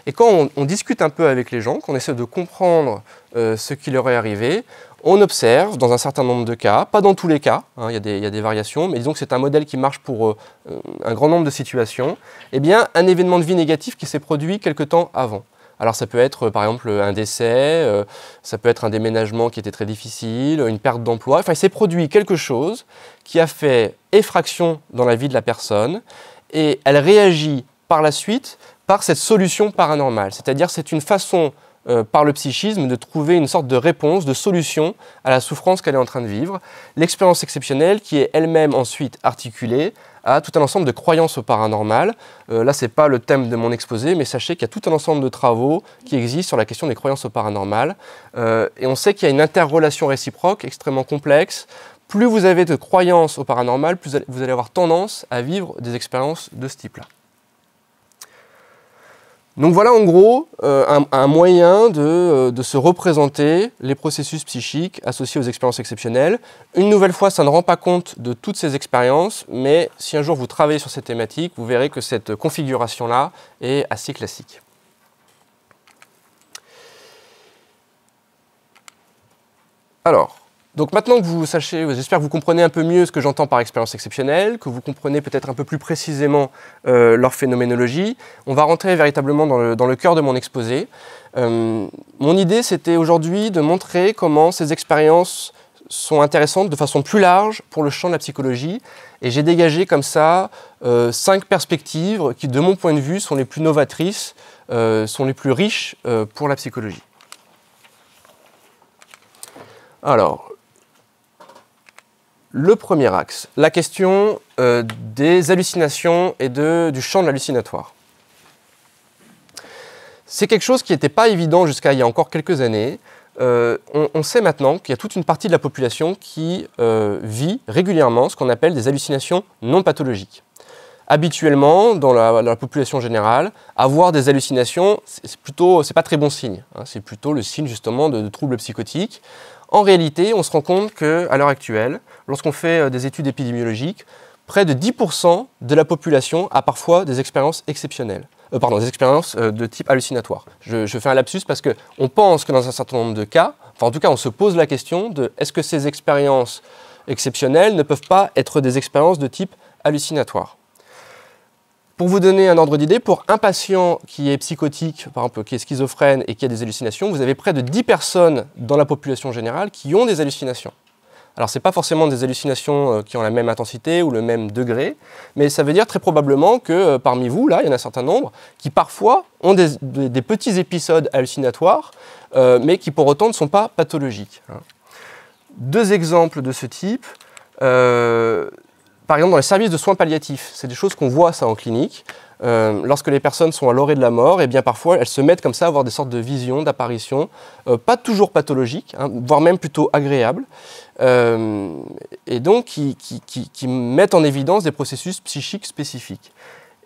Et quand on discute un peu avec les gens, qu'on essaie de comprendre ce qui leur est arrivé, on observe dans un certain nombre de cas, pas dans tous les cas, il y a des variations, mais disons que c'est un modèle qui marche pour un grand nombre de situations, eh bien un événement de vie négatif qui s'est produit quelque temps avant. Alors ça peut être par exemple un décès, ça peut être un déménagement qui était très difficile, une perte d'emploi, enfin il s'est produit quelque chose qui a fait effraction dans la vie de la personne et elle réagit par la suite par cette solution paranormale, c'est-à-dire c'est une façon par le psychisme de trouver une sorte de réponse, de solution à la souffrance qu'elle est en train de vivre. L'expérience exceptionnelle qui est elle-même ensuite articulée à tout un ensemble de croyances au paranormal. Là, ce n'est pas le thème de mon exposé, mais sachez qu'il y a tout un ensemble de travaux qui existent sur la question des croyances au paranormal. Et on sait qu'il y a une interrelation réciproque extrêmement complexe. Plus vous avez de croyances au paranormal, plus vous allez avoir tendance à vivre des expériences de ce type-là. Donc voilà en gros un moyen de se représenter les processus psychiques associés aux expériences exceptionnelles. Une nouvelle fois, ça ne rend pas compte de toutes ces expériences, mais si un jour vous travaillez sur cette thématique, vous verrez que cette configuration-là est assez classique. Alors, donc maintenant que vous sachez, j'espère que vous comprenez un peu mieux ce que j'entends par expérience exceptionnelle, que vous comprenez peut-être un peu plus précisément leur phénoménologie, on va rentrer véritablement dans le cœur de mon exposé. Mon idée, c'était aujourd'hui de montrer comment ces expériences sont intéressantes de façon plus large pour le champ de la psychologie. Et j'ai dégagé comme ça 5 perspectives qui, de mon point de vue, sont les plus novatrices, sont les plus riches pour la psychologie. Alors, le premier axe, la question des hallucinations et du champ de l'hallucinatoire. C'est quelque chose qui n'était pas évident jusqu'à il y a encore quelques années. On sait maintenant qu'il y a toute une partie de la population qui vit régulièrement ce qu'on appelle des hallucinations non pathologiques. Habituellement, dans la population générale, avoir des hallucinations, c'est pas très bon signe. C'est plutôt le signe justement de troubles psychotiques. En réalité, on se rend compte qu'à l'heure actuelle, lorsqu'on fait des études épidémiologiques, près de 10% de la population a parfois des expériences exceptionnelles. Des expériences de type hallucinatoire. Je fais un lapsus parce qu'on pense que dans un certain nombre de cas, enfin en tout cas on se pose la question de est-ce que ces expériences exceptionnelles ne peuvent pas être des expériences de type hallucinatoire. Pour vous donner un ordre d'idée, pour un patient qui est psychotique, par exemple qui est schizophrène et qui a des hallucinations, vous avez près de 10 personnes dans la population générale qui ont des hallucinations. Alors, ce n'est pas forcément des hallucinations qui ont la même intensité ou le même degré, mais ça veut dire très probablement que parmi vous, là, il y en a un certain nombre qui parfois ont des petits épisodes hallucinatoires, mais qui pour autant ne sont pas pathologiques. Deux exemples de ce type. Par exemple, dans les services de soins palliatifs, c'est des choses qu'on voit ça en clinique. Lorsque les personnes sont à l'orée de la mort, eh bien parfois elles se mettent comme ça à avoir des sortes de visions, d'apparitions, pas toujours pathologiques, voire même plutôt agréables, et donc qui mettent en évidence des processus psychiques spécifiques.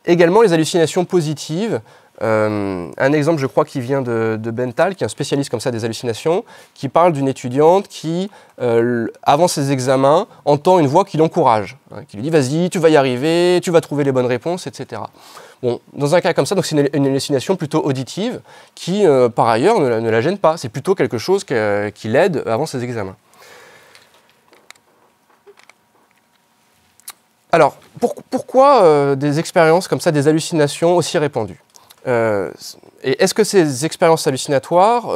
Également les hallucinations positives. Un exemple, je crois, qui vient de Benthal, qui est un spécialiste comme ça des hallucinations, qui parle d'une étudiante qui, avant ses examens, entend une voix qui l'encourage, qui lui dit « Vas-y, tu vas y arriver, tu vas trouver les bonnes réponses, etc. » Bon, dans un cas comme ça, c'est une hallucination plutôt auditive qui, par ailleurs, ne la gêne pas. C'est plutôt quelque chose qui l'aide avant ses examens. Alors, pourquoi des expériences comme ça, des hallucinations aussi répandues ? Et est-ce que ces expériences hallucinatoires,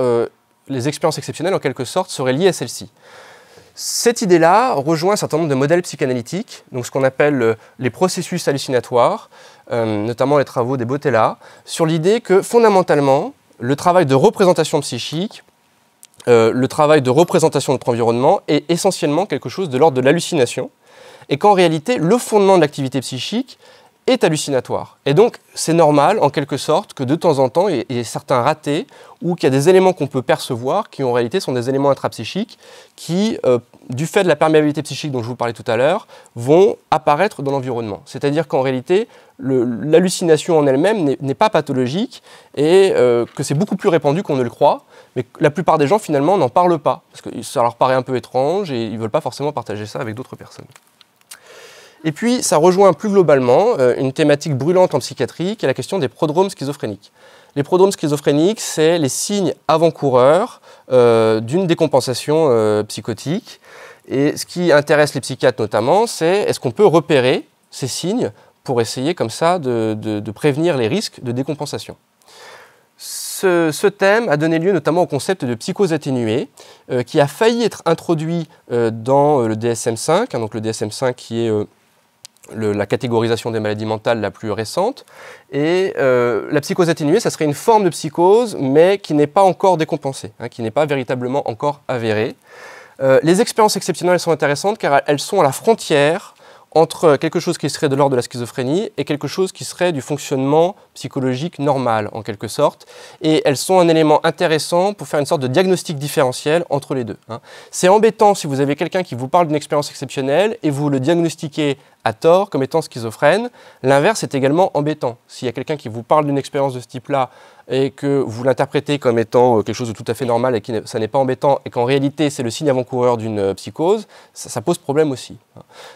les expériences exceptionnelles en quelque sorte, seraient liées à celles-ci? Cette idée-là rejoint un certain nombre de modèles psychanalytiques, donc ce qu'on appelle les processus hallucinatoires, notamment les travaux des Botella, sur l'idée que fondamentalement, le travail de représentation psychique, le travail de représentation de notre environnement est essentiellement quelque chose de l'ordre de l'hallucination, et qu'en réalité, le fondement de l'activité psychique est hallucinatoire. Et donc, c'est normal, en quelque sorte, que de temps en temps, il y ait certains ratés ou qu'il y a des éléments qu'on peut percevoir qui, en réalité, sont des éléments intrapsychiques qui, du fait de la perméabilité psychique dont je vous parlais tout à l'heure, vont apparaître dans l'environnement. C'est-à-dire qu'en réalité, l'hallucination en elle-même n'est pas pathologique et que c'est beaucoup plus répandu qu'on ne le croit, mais la plupart des gens, finalement, n'en parlent pas, parce que ça leur paraît un peu étrange et ils ne veulent pas forcément partager ça avec d'autres personnes. Et puis, ça rejoint plus globalement une thématique brûlante en psychiatrie, qui est la question des prodromes schizophréniques. Les prodromes schizophréniques, c'est les signes avant-coureurs d'une décompensation psychotique. Et ce qui intéresse les psychiatres notamment, c'est est-ce qu'on peut repérer ces signes pour essayer comme ça de prévenir les risques de décompensation. Ce thème a donné lieu notamment au concept de psychose atténuée, qui a failli être introduit dans le DSM-5, donc le DSM-5 qui est la catégorisation des maladies mentales la plus récente. Et la psychose atténuée, ça serait une forme de psychose, mais qui n'est pas encore décompensée, qui n'est pas véritablement encore avérée. Les expériences exceptionnelles sont intéressantes car elles sont à la frontière entre quelque chose qui serait de l'ordre de la schizophrénie et quelque chose qui serait du fonctionnement psychologique normal, en quelque sorte. Et elles sont un élément intéressant pour faire une sorte de diagnostic différentiel entre les deux. C'est embêtant si vous avez quelqu'un qui vous parle d'une expérience exceptionnelle et vous le diagnostiquez à tort comme étant schizophrène. L'inverse est également embêtant. S'il y a quelqu'un qui vous parle d'une expérience de ce type-là et que vous l'interprétez comme étant quelque chose de tout à fait normal et que ça n'est pas embêtant et qu'en réalité c'est le signe avant-coureur d'une psychose, ça pose problème aussi.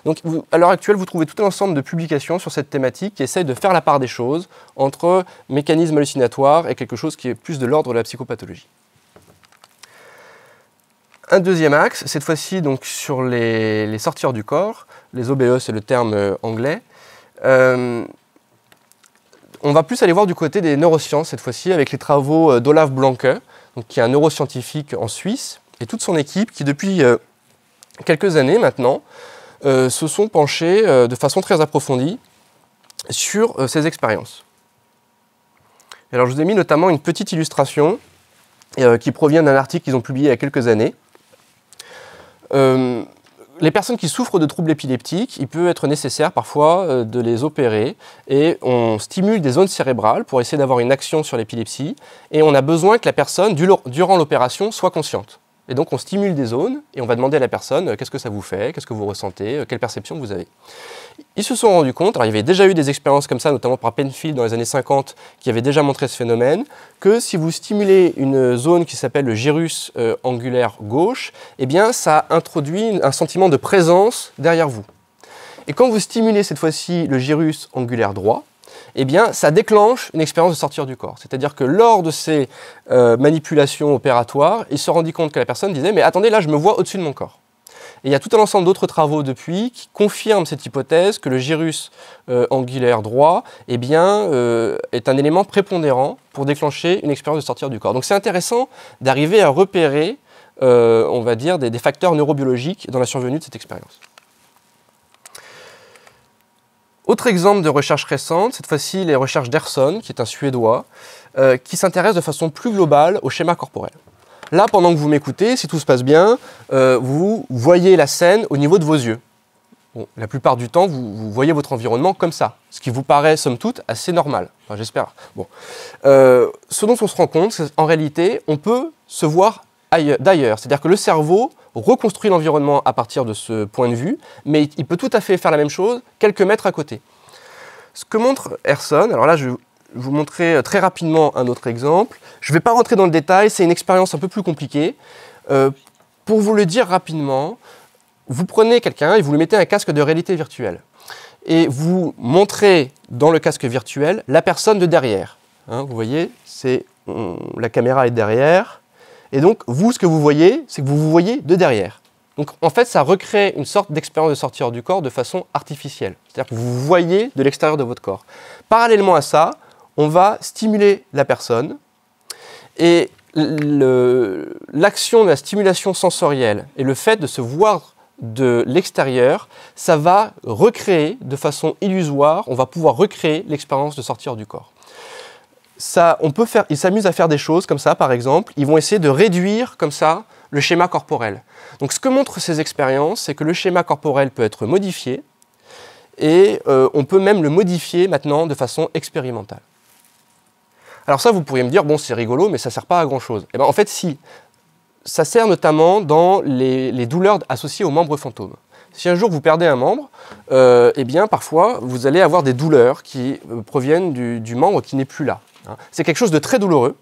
Donc à l'heure actuelle, vous trouvez tout un ensemble de publications sur cette thématique qui essayent de faire la part des choses entre mécanismes hallucinatoires et quelque chose qui est plus de l'ordre de la psychopathologie. Un deuxième axe, cette fois-ci donc sur les sortilleurs du corps, les OBE c'est le terme anglais. On va plus aller voir du côté des neurosciences cette fois-ci avec les travaux d'Olaf Blanke, donc, qui est un neuroscientifique en Suisse, et toute son équipe qui depuis quelques années maintenant se sont penchés de façon très approfondie sur ces expériences. Et alors je vous ai mis notamment une petite illustration qui provient d'un article qu'ils ont publié il y a quelques années. Les personnes qui souffrent de troubles épileptiques, il peut être nécessaire parfois de les opérer et on stimule des zones cérébrales pour essayer d'avoir une action sur l'épilepsie et on a besoin que la personne, durant l'opération, soit consciente. Et donc on stimule des zones et on va demander à la personne qu'est-ce que ça vous fait, qu'est-ce que vous ressentez, quelle perception vous avez. Ils se sont rendus compte, alors il y avait déjà eu des expériences comme ça, notamment par Penfield dans les années 50, qui avaient déjà montré ce phénomène, que si vous stimulez une zone qui s'appelle le gyrus angulaire gauche, eh bien ça introduit un sentiment de présence derrière vous. Et quand vous stimulez cette fois-ci le gyrus angulaire droit, eh bien, ça déclenche une expérience de sortir du corps. C'est-à-dire que lors de ces manipulations opératoires, il se rendit compte que la personne disait « mais attendez, là, je me vois au-dessus de mon corps ». Et il y a tout un ensemble d'autres travaux depuis qui confirment cette hypothèse que le gyrus angulaire droit eh bien, est un élément prépondérant pour déclencher une expérience de sortir du corps. Donc c'est intéressant d'arriver à repérer, on va dire, des facteurs neurobiologiques dans la survenue de cette expérience. Autre exemple de recherche récente, cette fois-ci les recherches d'Ersson, qui est un Suédois, qui s'intéresse de façon plus globale au schéma corporel. Là, pendant que vous m'écoutez, si tout se passe bien, vous voyez la scène au niveau de vos yeux. Bon, la plupart du temps, vous voyez votre environnement comme ça, ce qui vous paraît, somme toute, assez normal. Enfin, j'espère. Bon. Ce dont on se rend compte, c'est qu'en réalité, on peut se voir d'ailleurs. C'est-à-dire que le cerveau reconstruit l'environnement à partir de ce point de vue, mais il peut tout à fait faire la même chose quelques mètres à côté. Ce que montre Ersson, alors là, je vais vous montrer très rapidement un autre exemple. Je ne vais pas rentrer dans le détail, c'est une expérience un peu plus compliquée. Pour vous le dire rapidement, vous prenez quelqu'un et vous lui mettez un casque de réalité virtuelle. Et vous montrez dans le casque virtuel la personne de derrière. Hein, vous voyez, la caméra est derrière. Et donc, vous, ce que vous voyez, c'est que vous vous voyez de derrière. Donc, en fait, ça recrée une sorte d'expérience de sortir du corps de façon artificielle. C'est-à-dire que vous vous voyez de l'extérieur de votre corps. Parallèlement à ça, on va stimuler la personne. Et l'action de la stimulation sensorielle et le fait de se voir de l'extérieur, ça va recréer de façon illusoire, on va pouvoir recréer l'expérience de sortir du corps. Ils s'amusent à faire des choses comme ça, par exemple, ils vont essayer de réduire comme ça le schéma corporel. Donc ce que montrent ces expériences, c'est que le schéma corporel peut être modifié et on peut même le modifier maintenant de façon expérimentale. Alors ça, vous pourriez me dire, bon, c'est rigolo, mais ça ne sert pas à grand-chose. Eh bien, en fait, si. Ça sert notamment dans les douleurs associées aux membres fantômes. Si un jour vous perdez un membre, eh bien parfois vous allez avoir des douleurs qui proviennent du membre qui n'est plus là. Hein. C'est quelque chose de très douloureux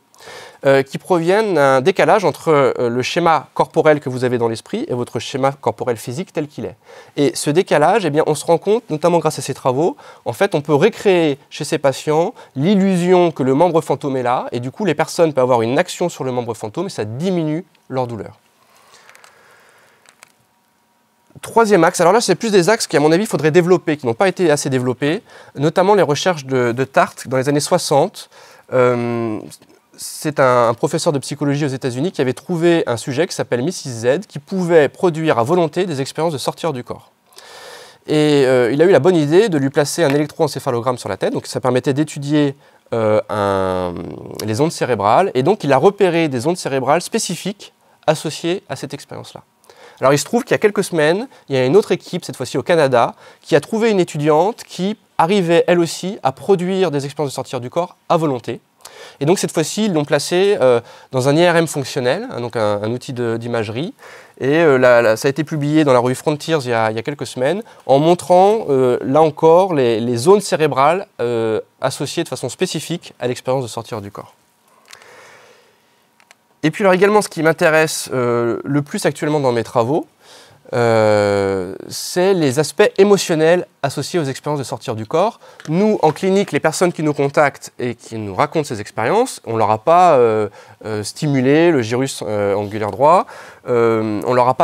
qui proviennent d'un décalage entre le schéma corporel que vous avez dans l'esprit et votre schéma corporel physique tel qu'il est. Et ce décalage, eh bien, on se rend compte, notamment grâce à ces travaux, en fait on peut recréer chez ces patients l'illusion que le membre fantôme est là et du coup les personnes peuvent avoir une action sur le membre fantôme et ça diminue leur douleur. Troisième axe, alors là c'est plus des axes qui à mon avis il faudrait développer, qui n'ont pas été assez développés, notamment les recherches de Tartt dans les années 60. C'est un professeur de psychologie aux États-Unis qui avait trouvé un sujet qui s'appelle Mrs Z qui pouvait produire à volonté des expériences de sortir du corps. Et il a eu la bonne idée de lui placer un électroencéphalogramme sur la tête, donc ça permettait d'étudier les ondes cérébrales, et donc il a repéré des ondes cérébrales spécifiques associées à cette expérience-là. Alors il se trouve qu'il y a quelques semaines, il y a une autre équipe, cette fois-ci au Canada, qui a trouvé une étudiante qui arrivait elle aussi à produire des expériences de sortir du corps à volonté. Et donc cette fois-ci, ils l'ont placée dans un IRM fonctionnel, hein, donc un outil d'imagerie. Et ça a été publié dans la revue Frontiers il y a quelques semaines, en montrant là encore les zones cérébrales associées de façon spécifique à l'expérience de sortir du corps. Et puis alors également, ce qui m'intéresse le plus actuellement dans mes travaux, c'est les aspects émotionnels associés aux expériences de sortir du corps. Nous, en clinique, les personnes qui nous contactent et qui nous racontent ces expériences, on ne leur a pas stimulé le gyrus angulaire droit, on n'a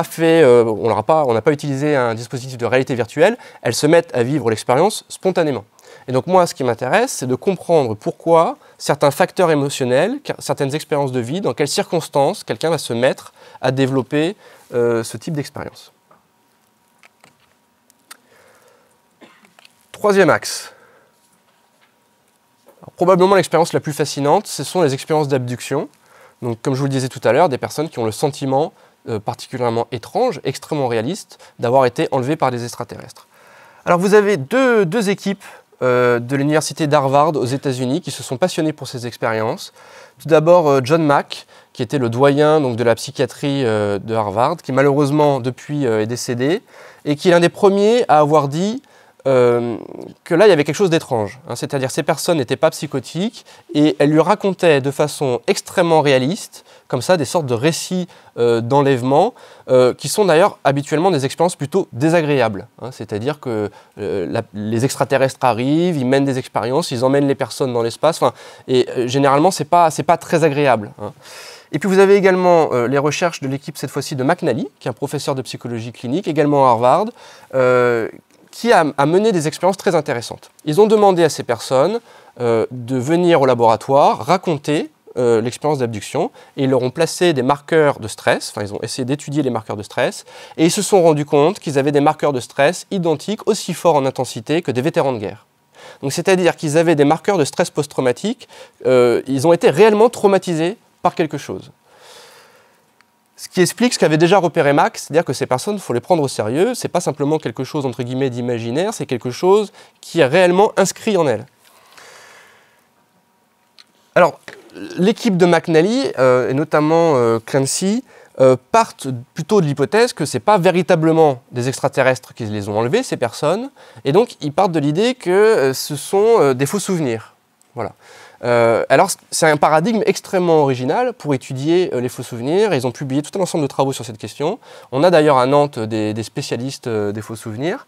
pas utilisé un dispositif de réalité virtuelle, elles se mettent à vivre l'expérience spontanément. Et donc moi, ce qui m'intéresse, c'est de comprendre pourquoi certains facteurs émotionnels, certaines expériences de vie, dans quelles circonstances quelqu'un va se mettre à développer ce type d'expérience. Troisième axe. Alors, probablement l'expérience la plus fascinante, ce sont les expériences d'abduction. Donc, comme je vous le disais tout à l'heure, des personnes qui ont le sentiment particulièrement étrange, extrêmement réaliste, d'avoir été enlevées par des extraterrestres. Alors vous avez deux équipes de l'université d'Harvard aux États-Unis qui se sont passionnés pour ces expériences. Tout d'abord John Mack, qui était le doyen donc, de la psychiatrie de Harvard, qui malheureusement depuis est décédé, et qui est l'un des premiers à avoir dit que là, il y avait quelque chose d'étrange. Hein, c'est-à-dire que ces personnes n'étaient pas psychotiques et elles lui racontaient de façon extrêmement réaliste, comme ça, des sortes de récits d'enlèvement qui sont d'ailleurs habituellement des expériences plutôt désagréables. Hein, c'est-à-dire que les extraterrestres arrivent, ils mènent des expériences, ils emmènent les personnes dans l'espace, et généralement, c'est pas très agréable. Hein. Et puis vous avez également les recherches de l'équipe, cette fois-ci, de McNally, qui est un professeur de psychologie clinique, également à Harvard, qui a mené des expériences très intéressantes. Ils ont demandé à ces personnes de venir au laboratoire raconter l'expérience d'abduction, et ils leur ont placé des marqueurs de stress, ils ont essayé d'étudier les marqueurs de stress, et ils se sont rendus compte qu'ils avaient des marqueurs de stress identiques, aussi forts en intensité que des vétérans de guerre. Donc c'est-à-dire qu'ils avaient des marqueurs de stress post-traumatique, ils ont été réellement traumatisés par quelque chose. Ce qui explique ce qu'avait déjà repéré Max, c'est-à-dire que ces personnes, il faut les prendre au sérieux, c'est pas simplement quelque chose entre guillemets d'imaginaire, c'est quelque chose qui est réellement inscrit en elles. Alors, l'équipe de McNally, et notamment Clancy, partent plutôt de l'hypothèse que ce n'est pas véritablement des extraterrestres qui les ont enlevés, ces personnes, et donc ils partent de l'idée que ce sont des faux souvenirs. Voilà. Alors, c'est un paradigme extrêmement original pour étudier les faux souvenirs. Ils ont publié tout un ensemble de travaux sur cette question. On a d'ailleurs à Nantes des spécialistes des faux souvenirs.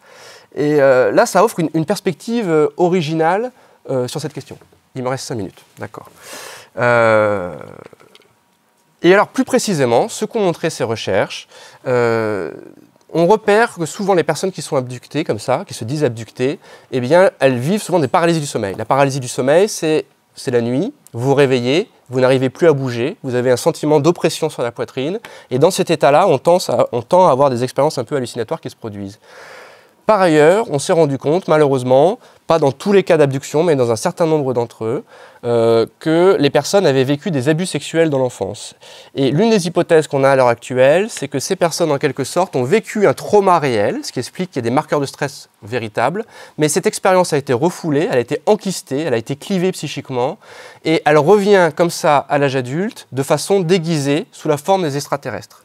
Et là, ça offre une perspective originale sur cette question. Il me reste 5 minutes, d'accord. Et alors, plus précisément, ce qu'ont montré ces recherches, on repère que souvent les personnes qui sont abductées comme ça, qui se disent abductées, eh bien, elles vivent souvent des paralysies du sommeil. La paralysie du sommeil, c'est la nuit, vous vous réveillez, vous n'arrivez plus à bouger, vous avez un sentiment d'oppression sur la poitrine, et dans cet état-là, on tend à avoir des expériences un peu hallucinatoires qui se produisent. Par ailleurs, on s'est rendu compte, malheureusement, pas dans tous les cas d'abduction, mais dans un certain nombre d'entre eux, que les personnes avaient vécu des abus sexuels dans l'enfance. Et l'une des hypothèses qu'on a à l'heure actuelle, c'est que ces personnes, en quelque sorte, ont vécu un trauma réel, ce qui explique qu'il y a des marqueurs de stress véritables, mais cette expérience a été refoulée, elle a été enquistée, elle a été clivée psychiquement, et elle revient comme ça à l'âge adulte, de façon déguisée, sous la forme des extraterrestres.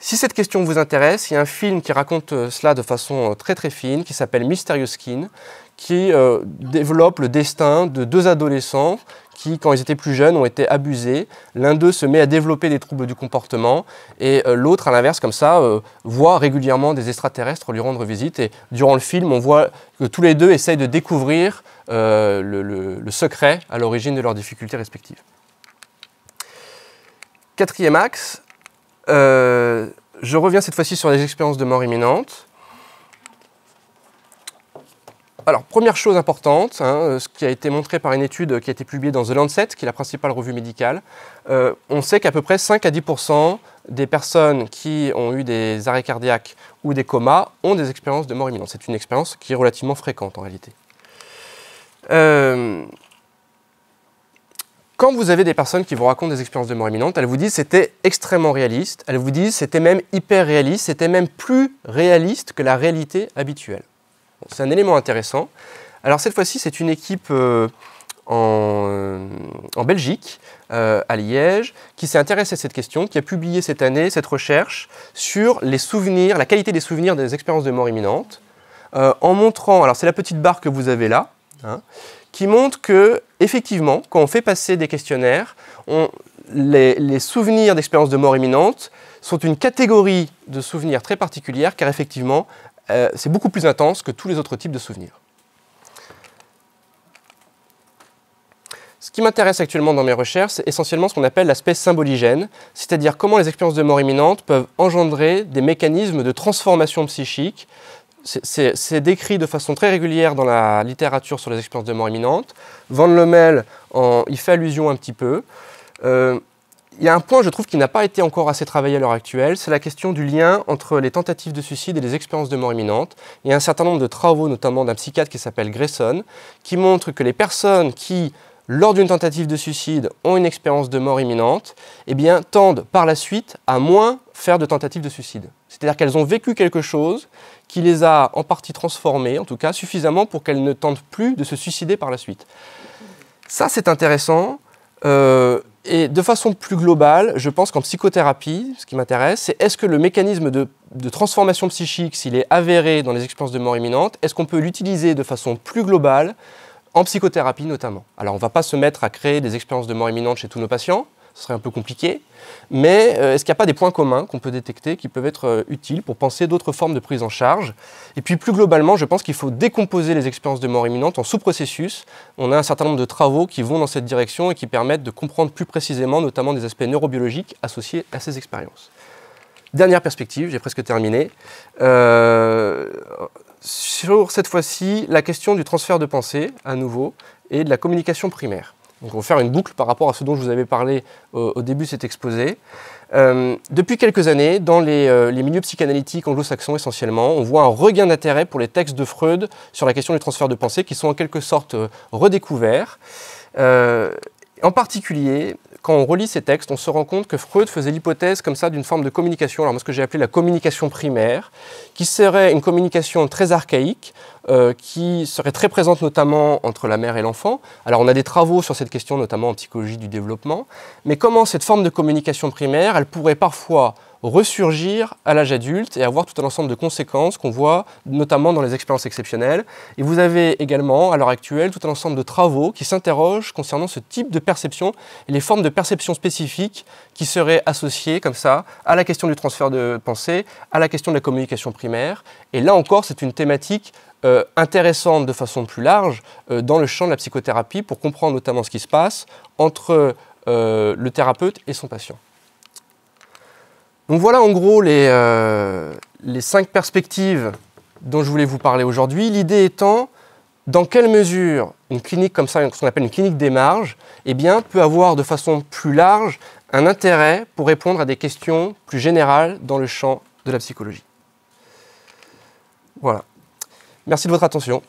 Si cette question vous intéresse, il y a un film qui raconte cela de façon très très fine, qui s'appelle Mysterious Skin, qui développe le destin de 2 adolescents qui, quand ils étaient plus jeunes, ont été abusés. L'un d'eux se met à développer des troubles du comportement et l'autre, à l'inverse, comme ça, voit régulièrement des extraterrestres lui rendre visite. Et durant le film, on voit que tous les deux essayent de découvrir le secret à l'origine de leurs difficultés respectives. 4e axe. Je reviens cette fois-ci sur les expériences de mort imminente. Alors, première chose importante, ce qui a été montré par une étude qui a été publiée dans The Lancet, qui est la principale revue médicale, on sait qu'à peu près 5 à 10% des personnes qui ont eu des arrêts cardiaques ou des comas ont des expériences de mort imminente. C'est une expérience qui est relativement fréquente en réalité. Quand vous avez des personnes qui vous racontent des expériences de mort imminente, elles vous disent que c'était extrêmement réaliste, elles vous disent que c'était même hyper réaliste, c'était même plus réaliste que la réalité habituelle. Bon, c'est un élément intéressant. Alors cette fois-ci, c'est une équipe en Belgique, à Liège, qui s'est intéressée à cette question, qui a publié cette année cette recherche sur les souvenirs, la qualité des souvenirs des expériences de mort imminente, en montrant, alors c'est la petite barre que vous avez là, qui montre que, effectivement, quand on fait passer des questionnaires, les souvenirs d'expériences de mort imminente sont une catégorie de souvenirs très particulière, car effectivement, c'est beaucoup plus intense que tous les autres types de souvenirs. Ce qui m'intéresse actuellement dans mes recherches, c'est essentiellement ce qu'on appelle l'aspect symboligène, c'est-à-dire comment les expériences de mort imminente peuvent engendrer des mécanismes de transformation psychique. C'est décrit de façon très régulière dans la littérature sur les expériences de mort imminente. Van Lommel y fait allusion un petit peu. Il y a un point, je trouve, qui n'a pas été encore assez travaillé à l'heure actuelle, c'est la question du lien entre les tentatives de suicide et les expériences de mort imminente. Il y a un certain nombre de travaux, notamment d'un psychiatre qui s'appelle Grayson, qui montrent que les personnes qui, lors d'une tentative de suicide, ont une expérience de mort imminente, eh bien, tendent par la suite à moins faire de tentatives de suicide. C'est-à-dire qu'elles ont vécu quelque chose qui les a en partie transformées, en tout cas suffisamment pour qu'elles ne tentent plus de se suicider par la suite. Ça, c'est intéressant. Et de façon plus globale, je pense qu'en psychothérapie, ce qui m'intéresse, c'est est-ce que le mécanisme de transformation psychique, s'il est avéré dans les expériences de mort imminente, est-ce qu'on peut l'utiliser de façon plus globale, en psychothérapie notamment. Alors on ne va pas se mettre à créer des expériences de mort imminente chez tous nos patients, ce serait un peu compliqué, mais est-ce qu'il n'y a pas des points communs qu'on peut détecter qui peuvent être utiles pour penser d'autres formes de prise en charge? Et puis plus globalement, je pense qu'il faut décomposer les expériences de mort imminente en sous-processus. On a un certain nombre de travaux qui vont dans cette direction et qui permettent de comprendre plus précisément notamment des aspects neurobiologiques associés à ces expériences. Dernière perspective, j'ai presque terminé. Sur cette fois-ci, la question du transfert de pensée, à nouveau, et de la communication primaire. Donc on va faire une boucle par rapport à ce dont je vous avais parlé au début de cet exposé. Depuis quelques années, dans les milieux psychanalytiques anglo-saxons essentiellement, on voit un regain d'intérêt pour les textes de Freud sur la question du transfert de pensée qui sont en quelque sorte redécouverts. En particulier, quand on relit ces textes, on se rend compte que Freud faisait l'hypothèse comme ça d'une forme de communication, alors moi ce que j'ai appelé la communication primaire, qui serait une communication très archaïque, qui serait très présente notamment entre la mère et l'enfant. Alors on a des travaux sur cette question, notamment en psychologie du développement, mais comment cette forme de communication primaire, elle pourrait parfois ressurgir à l'âge adulte et avoir tout un ensemble de conséquences qu'on voit notamment dans les expériences exceptionnelles. Et vous avez également, à l'heure actuelle, tout un ensemble de travaux qui s'interrogent concernant ce type de perception et les formes de perception spécifiques qui seraient associées comme ça à la question du transfert de pensée, à la question de la communication primaire. Et là encore, c'est une thématique intéressante de façon plus large dans le champ de la psychothérapie pour comprendre notamment ce qui se passe entre le thérapeute et son patient. Donc voilà en gros les 5 perspectives dont je voulais vous parler aujourd'hui. L'idée étant, dans quelle mesure une clinique comme ça, ce qu'on appelle une clinique des marges, eh bien, peut avoir de façon plus large un intérêt pour répondre à des questions plus générales dans le champ de la psychologie. Voilà. Merci de votre attention.